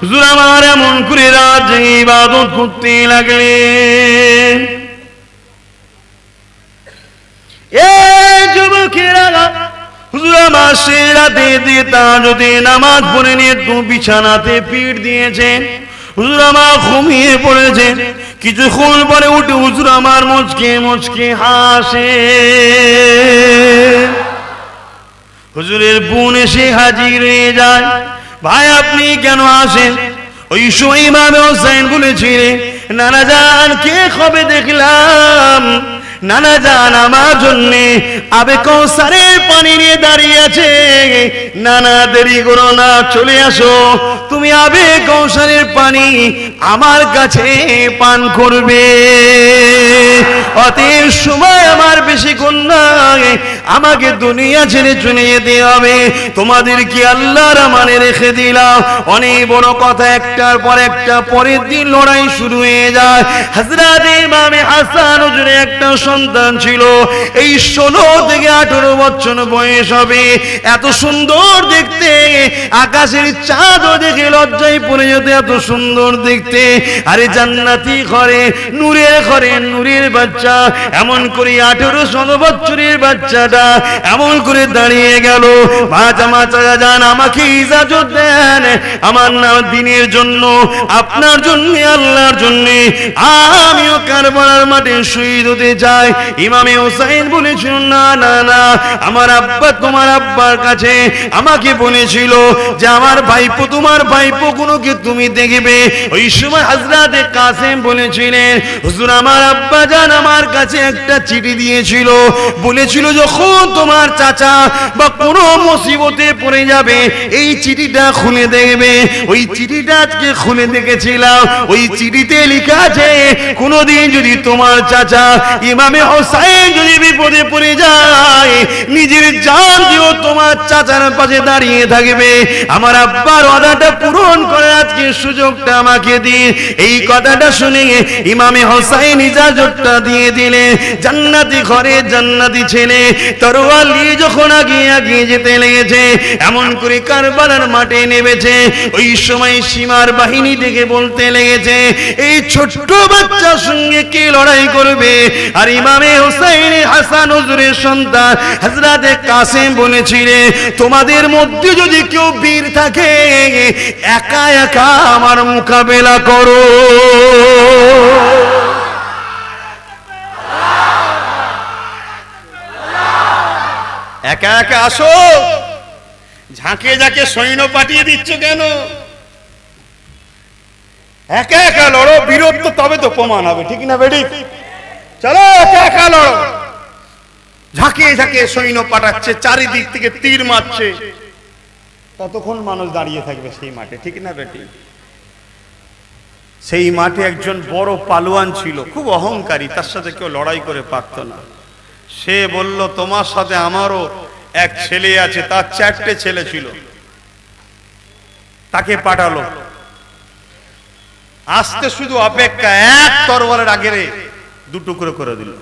হুজুর আমার এমন করে রাত জেগে ইবাদত করতে লাগলেন। এই যুবকেরা, হুজুর আমার সে রাতে দিয়ে তাহাজ্জুদে নামাজ পড়ে নিয়ে একটু বিছানাতে পিঠ দিয়েছেন। হুজুর আমার ঘুমিয়ে পড়েছেন। কিছুক্ষণ পরে উঠে হুজুর আমার মুচকে মুচকে হাসে। হুজুরের বোন এসে হাজির হয়ে যায়। ভাই আপনি কেন আসেন? ওই সময় ইমাম হোসেন বলেছিলেন, নানা জান কে কবে দেখলাম, নানা জান আমার জন্যে আবে কৌসারের পানি নিয়ে দাঁড়িয়ে আছে। নানা দেরি করো না, চলে আসো, তুমি আবে কৌসারের পানি আমার কাছে পান করবে। অতএব সময় আমার বেশিক্ষণ নাই, আমাকে দুনিয়া ছেড়ে চলে যেতে হবে। তোমাদের কি আল্লাহর আমানে রেখে দিলাম। অনেক বড় কথা, একটার পর একটা। পরের দিন লড়াই শুরু হয়ে যায়। হযরত ইমামে হাসান হুজুরের একটা সন্তান ছিল, এই 16 থেকে 18 বছর বয়স হবে। এত সুন্দর দেখতে, আকাশের চাঁদও দেখে লজ্জায় পড়ে যেত, এত সুন্দর দেখতে। আরে জান্নাতি ঘরে, নূরের ঘরে, নূরের বাচ্চা। এমন করে 18 বছরের বাচ্চাটা এমন করে দাঁড়িয়ে গেল। চাচা যান, আমাকে ইজাজত দেন, আমার নাম দিনের জন্য, আপনার জন্য, আল্লাহর জন্য আমিও কারবালার মাঠে শহীদ হতে চাই। ইমামে হোসেন বলেছিল, না না না, আমার আব্বা তোমার আব্বার কাছে আমাকে বলেছিল যে আমার ভাইপো, তোমার ভাইপো গুলোকে তুমি দেখবে। ওই সময় হযরত কাসেম বলেছিলেন, হুজুর আমার আব্বা জান আমার কাছে একটা চিঠি দিয়েছিল, বলেছিল যখন তোমার চাচা বা কোনো মুসিবতে পড়ে যাবে এই চিঠিটা খুলে দেখবে। ওই চিঠিটা আজকে খুলে দেখেছিলাম। ওই চিঠিতে লেখা আছে, কোনোদিন যদি তোমার চাচা ইমামে হোসেন যদি বিপদে পড়ে যায়, নিজের জান দিয়েও তোমার চাচার পাশে দাঁড়িয়ে থাকবে। আমার আব্বার ওয়াদাটা পূরণ করে আজকে সুযোগটা আমাকে দিন। এই কথাটা শুনে ইমামে হোসেন ইজাজতটা দিয়ে দিলে। জান্নাতি ঘরে জান্নাতি ছেলে তরোয়াল নিয়ে যখন আগিয়ে যেতে লেগেছে, এমন করে কারবালার মাঠে নেমেছে। ওই সময় সীমার বাহিনী থেকে বলতে লেগেছে, এই ছোট্ট বাচ্চার সঙ্গে কে লড়াই করবে? আর ইমামে হোসেন হাসান হুজুরের সন্তান হযরত কাসেম বলেছিলেন, তোমাদের মধ্যে যদি কেউ বীর থাকে একা একা আমার মোকাবেলা করো। একা একা আসো, ঝাঁকে ঝাঁকে সৈন্য পাঠিয়ে দিচ্ছ কেন? একা একা লড়ো, বীরত্ব তবে তো প্রমাণ হবে, ঠিক না বেডি? চলো একা একা লড়ো। ঝাঁকে ঝাঁকে সৈন্য পাঠাচ্ছে, চারিদিক থেকে তীর মারছে। কতক্ষণ মানুষ দাঁড়িয়ে থাকবে সেই মাঠে, ঠিক না বেটি? সেই মাঠে একজন বড় পালোয়ান ছিল, খুব অহংকারী, তার সাথে কেউ লড়াই করে পারত না। সে বলল, তোমার সাথে আমারও এক ছেলে আছে, তার 4টে ছেলে ছিল, তাকে পাঠালো। আসতে শুধু অপেক্ষা, এক তরবারের আগে 2 টুকরো করে দিল।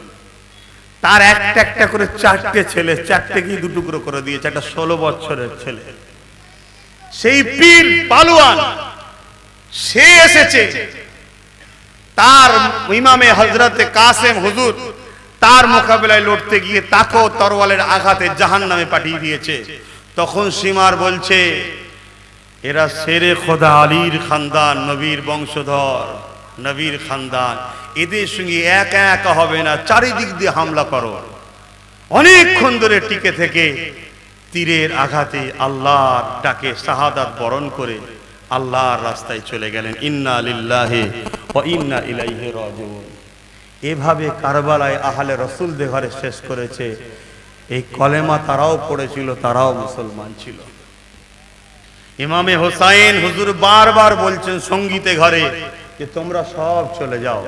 তার একটা একটা করে 4টে ছেলে, 4টেকেই 2 টুকরো করে দিয়েছে। একটা 16 বছরের ছেলে, সেই পীর পালোয়ান, সে এসেছে তার ইমামে হযরতে কাসেম হুজুর তার মোকাবেলায় লড়তে গিয়ে তাকেও তরোয়ালের আঘাতে জাহান্নামে পাঠিয়ে দিয়েছে। তখন সীমার বলছে, এরা শেরে খোদা আলীর খানদান, নবীর বংশধর, নবীর খানদান, এদের সঙ্গে একা একা হবে না, চারিদিক দিয়ে হামলা করো। অনেকক্ষণ ধরে টিকে থেকে তীরের আঘাতে আল্লাহর ডাকে শাহাদাত বরণ করে আল্লাহর রাস্তায় চলে গেলেন। ইন্না লিল্লাহি ওয়া ইন্না ইলাইহি রাজিউন। এভাবে কারবালায় আহলে রাসূলদের ঘরে শেষ করেছে। এই কলেমা তারাও পড়েছিল, তারাও মুসলমান ছিল। ইমামে হোসাইন হুজুর বারবার বলছেন সঙ্গীতে ঘরে যে তোমরা সব চলে যাও,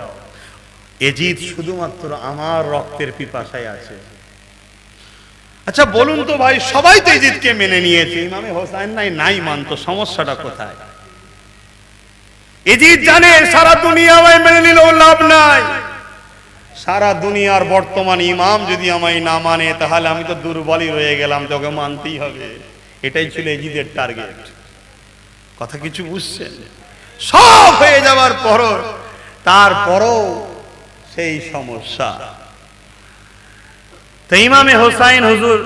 এজিদ শুধুমাত্র আমার রক্তের পিপাসায় আছে। আচ্ছা বলুন তো ভাই, সবাই তো এজিদকে মেনে নিয়েছে, ইমামে হোসাইন নাই মানতো, সমস্যাটা কোথায়? এজিদ জানে সারা দুনিয়া আমায় মেনে নিলেও লাভ নাই, সারা দুনিয়ার বর্তমান ইমাম যদি আমায় না মানে তাহলে আমি তো দুর্বলই রয়ে গেলাম, তোকে মানতেই হবে। এটাই ছিল এজিদের টার্গেট। কথা কিছু বুঝছেন? সব হয়ে যাওয়ার পরও তারপরও সেই সমস্যা। তো ইমামে হোসাইন হুজুর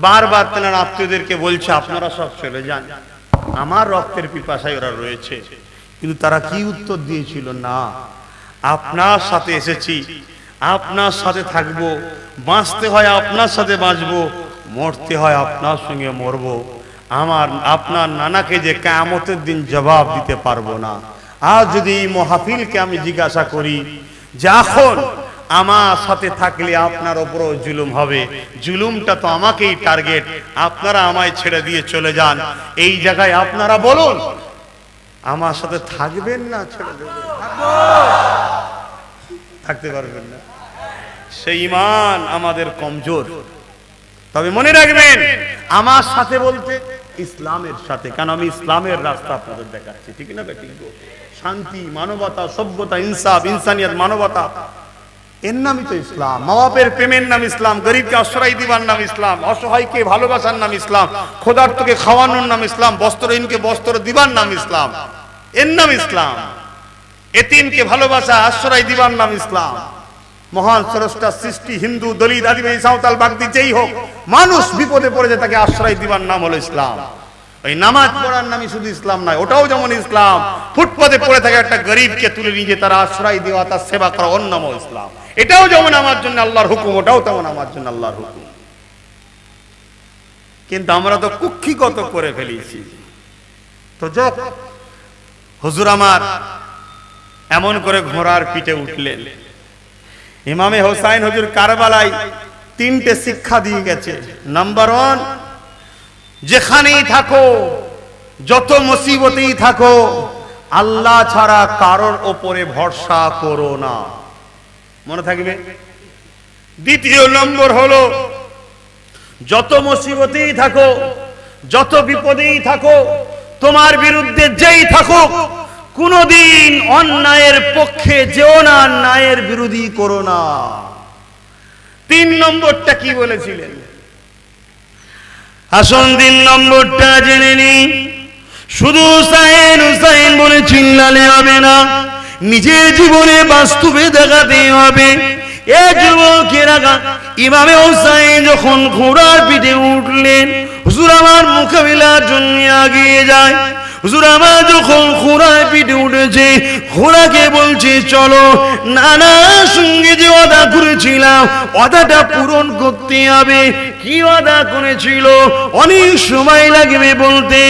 বারবার তেনার আত্মীয়দেরকে বলছে আপনারা সব চলে যান, আমার রক্তের পিপাসায় ওরা রয়েছে। কিন্তু তারা কি উত্তর দিয়েছিল? না, আপনার সাথে এসেছি, আপনার সাথে থাকবো, বাঁচতে হয় আপনার সাথে বাঁচবো, মরতে হয় আপনার সঙ্গে মরবো। আপনার নানাকে যে কিয়ামতের দিন জবাব দিতে পারবো না। আর যদি এই মাহফিলকে আমি জিজ্ঞাসা করি যে এখন আমার সাথে থাকলে আপনার উপরও জুলুম হবে, জুলুমটা তো আমাকেই টার্গেট, আপনারা আমায় ছেড়ে দিয়ে চলে যান, এই জায়গায় আপনারা বলুন আমার সাথে থাকবেন না ছেড়ে দেবেন? থাকতে পারবেন না। সেই ঈমান আমাদের কমজোর। তবে মনে রাখবেন, আমার সাথে বলতে ইসলামের সাথে, কারণ আমি ইসলামের রাস্তা আপনাদের দেখাচ্ছি, ঠিক না বেটি? শান্তি, মানবতা, সভ্যতা, ইনসাফ, ইনসানিয়ত, মানবতা, এর নামই তো ইসলাম। মা বাপের প্রেমের নাম ইসলাম, গরিবকে আশ্রয় দিবার নাম ইসলাম, অসহায়কে ভালোবাসার নাম ইসলাম, ক্ষুধার্তকে খাওয়ানোর নাম ইসলাম, বস্ত্রহীনকে বস্ত্র দিবার নাম ইসলাম, এর নাম ইসলাম। এতিমকে ভালোবাসা, আশ্রয় দিবার নাম ইসলাম। মহান স্রষ্টা সৃষ্টি, হিন্দু, দলিত, আদিবাসী, সাঁওতাল, বাগদি যেই হোক, মানুষ বিপদে পড়েছে তাকে আশ্রয় দিবার নাম হলো ইসলাম। ওই নামাজ পড়ার নামই শুধু ইসলাম নয়, ওটাও যেমন ইসলাম। ফুটপাতে পড়ে থাকা একটা গরিবকে তুলে নিয়ে তার আশ্রয় দেওয়া, তার সেবা করা, ওর নামও ইসলাম। এটাও যেমন আমার জন্য আল্লাহর হুকুম, ওটাও তেমন আমার জন্য আল্লাহর হুকুম। কিন্তু আমরা তো কুক্ষিগত করে ফেলেছি। তো যাক, হুজুর আমার এমন করে ঘোড়ার পিঠে উঠলেন। ইমামে হোসাইন হুজুর কারবালায় 3টে শিক্ষা দিয়ে গেছে। নাম্বার 1, যেখানেই থাকো, যত মুসিবতেই থাকো, আল্লাহ ছাড়া কারোর ওপরে ভরসা করো না। মনে থাকবে। দ্বিতীয় নম্বর হলো, যত মুসিবতেই থাকো, যত বিপদেই থাকো, তোমার বিরুদ্ধে যেই থাকুক, কোনদিন অন্যায়ের পক্ষে যেও না, ন্যায়ের বিরোধী করো না। 3 নম্বরটা কি বলেছিলেন? আসুন 3 নম্বরটা জেনে নি। শুধু হুসাইন হুসাইন বলে চিল্লালে হবে না, নিজের জীবনে বাস্তবে দেখাতে হবে। এ যুবকেরা, ইমামে হুসাইন যখন ঘোড়ার পিঠে উঠলেন, হুজুর আমার মোকাবিলার জন্য এগিয়ে যায়। হুজুর আমার যখন ঘোড়ার পিঠে উঠেছে, ঘোড়াকে বলছে চলো, নানার সঙ্গে যে ওয়াদা করেছিলাম ওয়াদাটা পূরণ করতে হবে। কি ওয়াদা করেছিল? অনেক সময় লাগবে বলতে।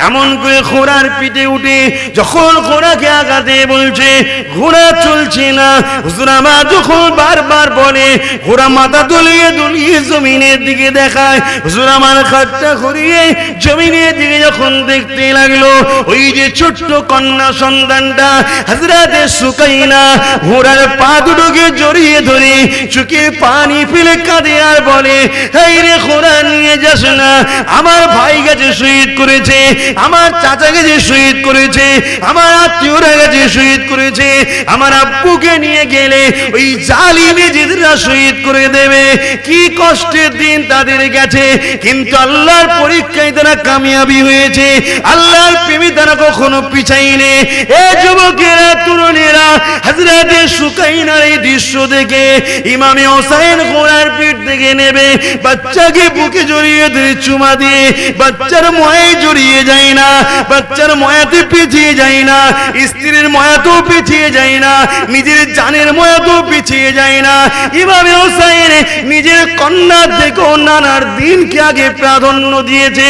এমন করে ঘোড়ার পিঠে উঠে যখন ঘোড়াকে আগাতে বলছে, ঘোড়া চলছে না। হুজুর আমার যখন বারবার বলে, ঘোড়া মাথা দুলিয়ে দুলিয়ে জমিনের দিকে দেখায়। হুজুর আমার খাটটা ঘুরিয়ে জমিনের দিকে যখন দেখতে লাগলো, ওই যে ছোট্ট কন্যা সন্তানটা হযরতে সুকাইনা ঘোড়ার পা দুটোকে জড়িয়ে ধরে চোখে পানি ফেলে কাঁদে আর বলে, এই রে কোরআন নিয়ে যাস না, আমার ভাই গেছে শহীদ করেছে, আমার চাচা গেছে শহীদ করেছে, আমার আত্মীয়রা গেছে শহীদ করেছে, আমার আব্বুকে নিয়ে গেলে ওই জালিম এজিদরা শহীদ করে দেবে। কি কষ্টের দিন তাদের গেছে, কিন্তু আল্লাহর পরীক্ষায় তারা কামিয়াবি হয়েছে, আল্লাহর প্রেমে তারা কখনো পিছায়নি। এ যুবকেরা, তরুণেরা, হযরতে সুকাইনার এই দৃশ্য দেখে ইমামে হোসেন ঘোড়ার পিঠ থেকে নেবে, বাচ্চাকে বুকে জড়িয়ে ধরে চুমা দিয়ে, বাচ্চার ময়ায় জড়িয়ে যায় না, বাচ্চার ময়াতে পিছিয়ে যায় না, স্ত্রীর ময়াতেও পিছিয়ে যায় না, নিজের জানের ময়াতেও পিছিয়ে যায় না। ইমামে হোসেন নিজের কন্যা থেকে নানার দিনকে আগে প্রাধান্য দিয়েছে।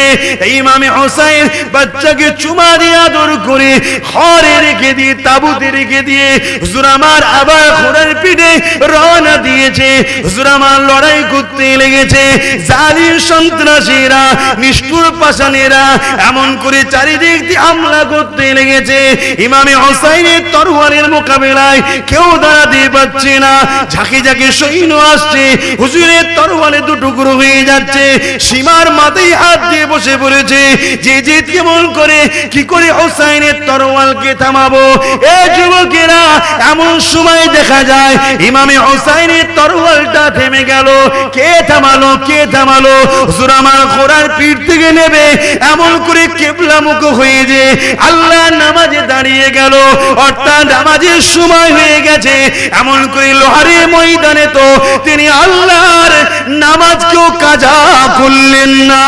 ইমামে হোসেন বাচ্চাকে চুমা দিয়ে আদর করে ঘরে রেখে দিয়ে, তাবুতে রেখে দিয়ে হুজুর আমার আবার ঘোড়ার পিঠে রওনা দিয়েছে। হুজুর আমার লড়াই করতে লেগেছে। জালিম সন্ত্রাসীরা, নিষ্ঠুর পাষাণেরা এমন করে চারিদিক দিয়ে হামলা করতে লেগেছে। ইমামে হোসেনের তরবারের মোকাবেলায় কেউ দাঁড়াতে পারছে না। ঝাঁকে ঝাঁকে সৈন্য আসছে, হুজুরের তরবারে দুটুকরো হয়ে যাচ্ছে। সীমার মাথায় হাত দিয়ে বসে পড়েছে যে জিত কেমন করে, কি করে হোসেনের তরবারকে থামাবো। এ যুবকেরা, এমন সময় দেখা যায় ইমামে হোসেনের তরবারটা থেমে গেল। কে থামালো, কে থামালো? হুজুর আমার ঘোড়ার পিঠ থেকে নেবে এমন করে কিবলামুখ হয়ে যে আল্লাহ নামাজে দাঁড়িয়ে গেল, অর্থাৎ নামাজের সময় হয়ে গেছে। এমন করে লোহারের ময়দানে তো তিনি আল্লাহর নামাজকেও কাজা করলেন না।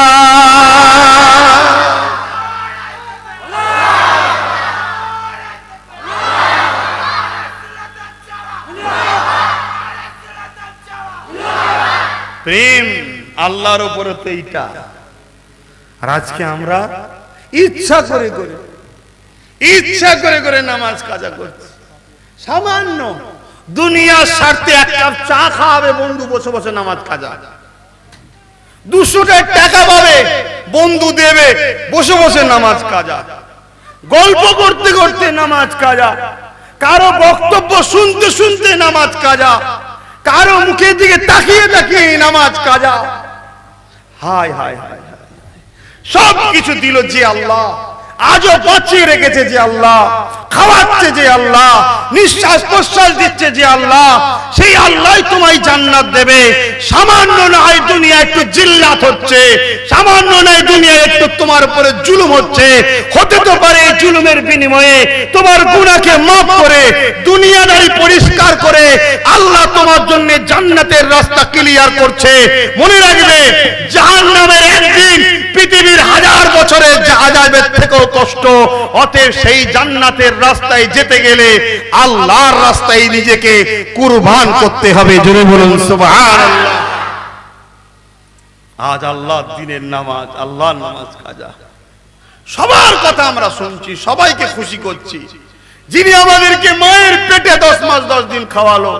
প্রেম আল্লাহর উপরে তো এইটা। আর আজকে আমরা ইচ্ছা করে করে নামাজ কাজা করছি। সামান্য দুনিয়ার স্বার্থে এক কাপ চা খাওয়াবে বন্ধু, বসে বসে নামাজ কাজা। 200 টাকা পাবে বন্ধু দেবে, বসে বসে নামাজ কাজা। গল্প করতে করতে নামাজ কাজা, কারো বক্তব্য শুনতে শুনতে নামাজ কাজা, কারো মুখের দিকে তাকিয়ে তাকিয়ে নামাজ কাজা। হায় হায় হায়, সব কিছু দিল যে আল্লাহ, আজও বাঁচিয়ে রেখেছে যে আল্লাহ, খাওয়াচ্ছে যে আল্লাহ, নিঃশ্বাস প্রশ্বাস দিচ্ছে যে আল্লাহ, সেই আল্লাহই তোমায় জান্নাত দেবে। সামান্য নয় দুনিয়া একটু জিল্লাত হচ্ছে, সামান্য নয় দুনিয়া একটু তোমার উপরে জুলুম হচ্ছে, হতে তো পারে জুলুমের বিনিময়ে তোমার গুনাহকে মাফ করে, দুনিয়াদারি পরিষ্কার করে আল্লাহ তোমার জন্য জান্নাতের রাস্তা ক্লিয়ার করছে। মনে রাখবে, জাহান্নামের একদিন পৃথিবীর 1000 বছরের আযাবের থেকেও কষ্ট। অতএব সেই জান্নাতের রাস্তায় যেতে গেলে আল্লাহর রাস্তায় নিজেকে কুরবান করতে হবে। জোরে বলুন সুবহানাল্লাহ। আজ আল্লাহর দ্বীনের নামাজ, আল্লাহর নামাজ কাজা। সবার কথা আমরা শুনছি, সবাইকে খুশি করছি। যিনি আমাদেরকে মায়ের পেটে 10 মাস 10 দিন খাওয়ালো,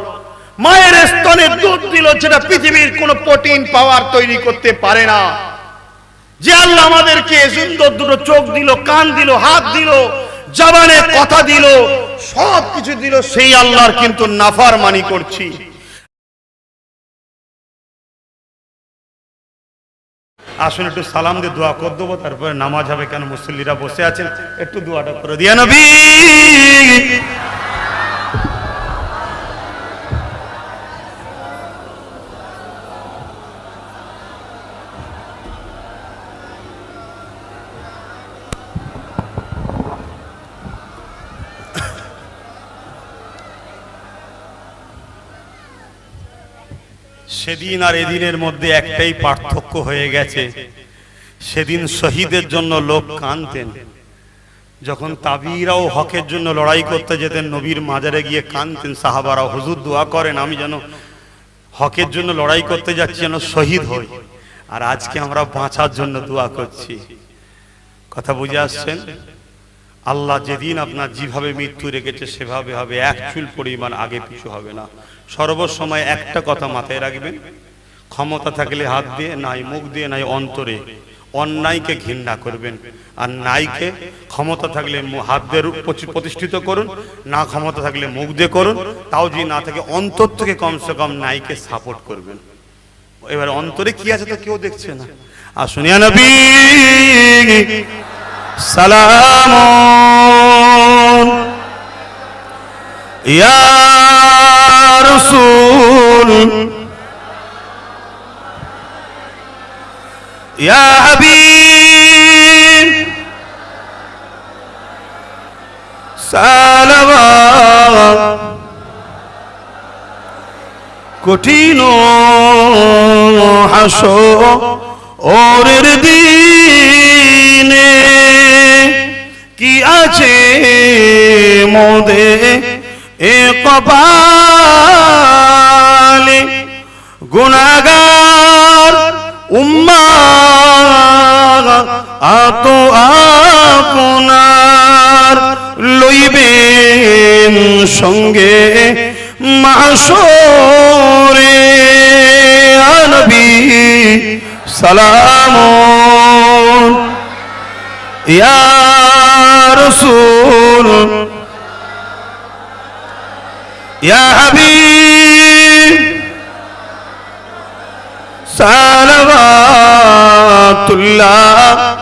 মায়ের স্তনে দুধ দিল, যেটা পৃথিবীর কোনো প্রোটিন পাওয়ার তৈরি করতে পারে না, যে আল্লাহ আমাদেরকে সুন্দর দুটো চোখ দিল, কান দিল, হাত দিল, জবানে কথা দিল, সব কিছু দিল, সেই আল্লাহর কিন্তু নাফরমানি করছি। আসুন একটু সালাম দিয়ে দোয়া করে দেবো, তারপরে নামাজ হবে। কেন মুসল্লিরা বসে আছেন, একটু দোয়াটা করে দিয়া নবী। সেদিন আর এদিনের মধ্যে একটাই পার্থক্য হয়ে গেছে। সেদিন শহীদের জন্য লোক কাঁদতেন, যখন তাবিরাও হকের জন্য লড়াই করতে যেতেন নবীর মাজারে গিয়ে কাঁদতেন সাহাবারাও, হুজুর দোয়া করেন আমি যেন হকের জন্য লড়াই করতে যাচ্ছি, যেন শহীদ হই। আর আজকে আমরা বাঁচার জন্য দোয়া করছি। কথা বুঝে আসছেন? আল্লাহ যেদিন আপনার যেভাবে মৃত্যু রেখেছে সেভাবে হবে, এক চুল পরিমাণ আগে পিছু হবে না। সর্বসময় একটা কথা মাথায় রাখবেন, ক্ষমতা থাকলে হাত দিয়ে, নাই মুখ দিয়ে, নাই অন্তরে অন্যায়কে ঘৃণা করবেন। আর নাইকে ক্ষমতা থাকলে হাত দিয়ে প্রতিষ্ঠিত করুন, না ক্ষমতা থাকলে মুখ দিয়ে করুন, তাও যদি না থাকে অন্তর থেকে কমসে কম নাইকে সাপোর্ট করবেন। এবার অন্তরে কি আছে তো কেউ দেখছে না। আসুন ইয়া নবী সালাম, ইয়া রাসূল, ইয়া হাবিব সালাম। কঠিন হাসরের দিনে কি আছে মোদের এ কপালে, গুনাহগার উম্মাহ আতো আপনার লইবেন সঙ্গে মাশরে। নবী সালাম, ইয়া রাসূল, ইয়া হাবিব সালাওয়াতুল্লাহ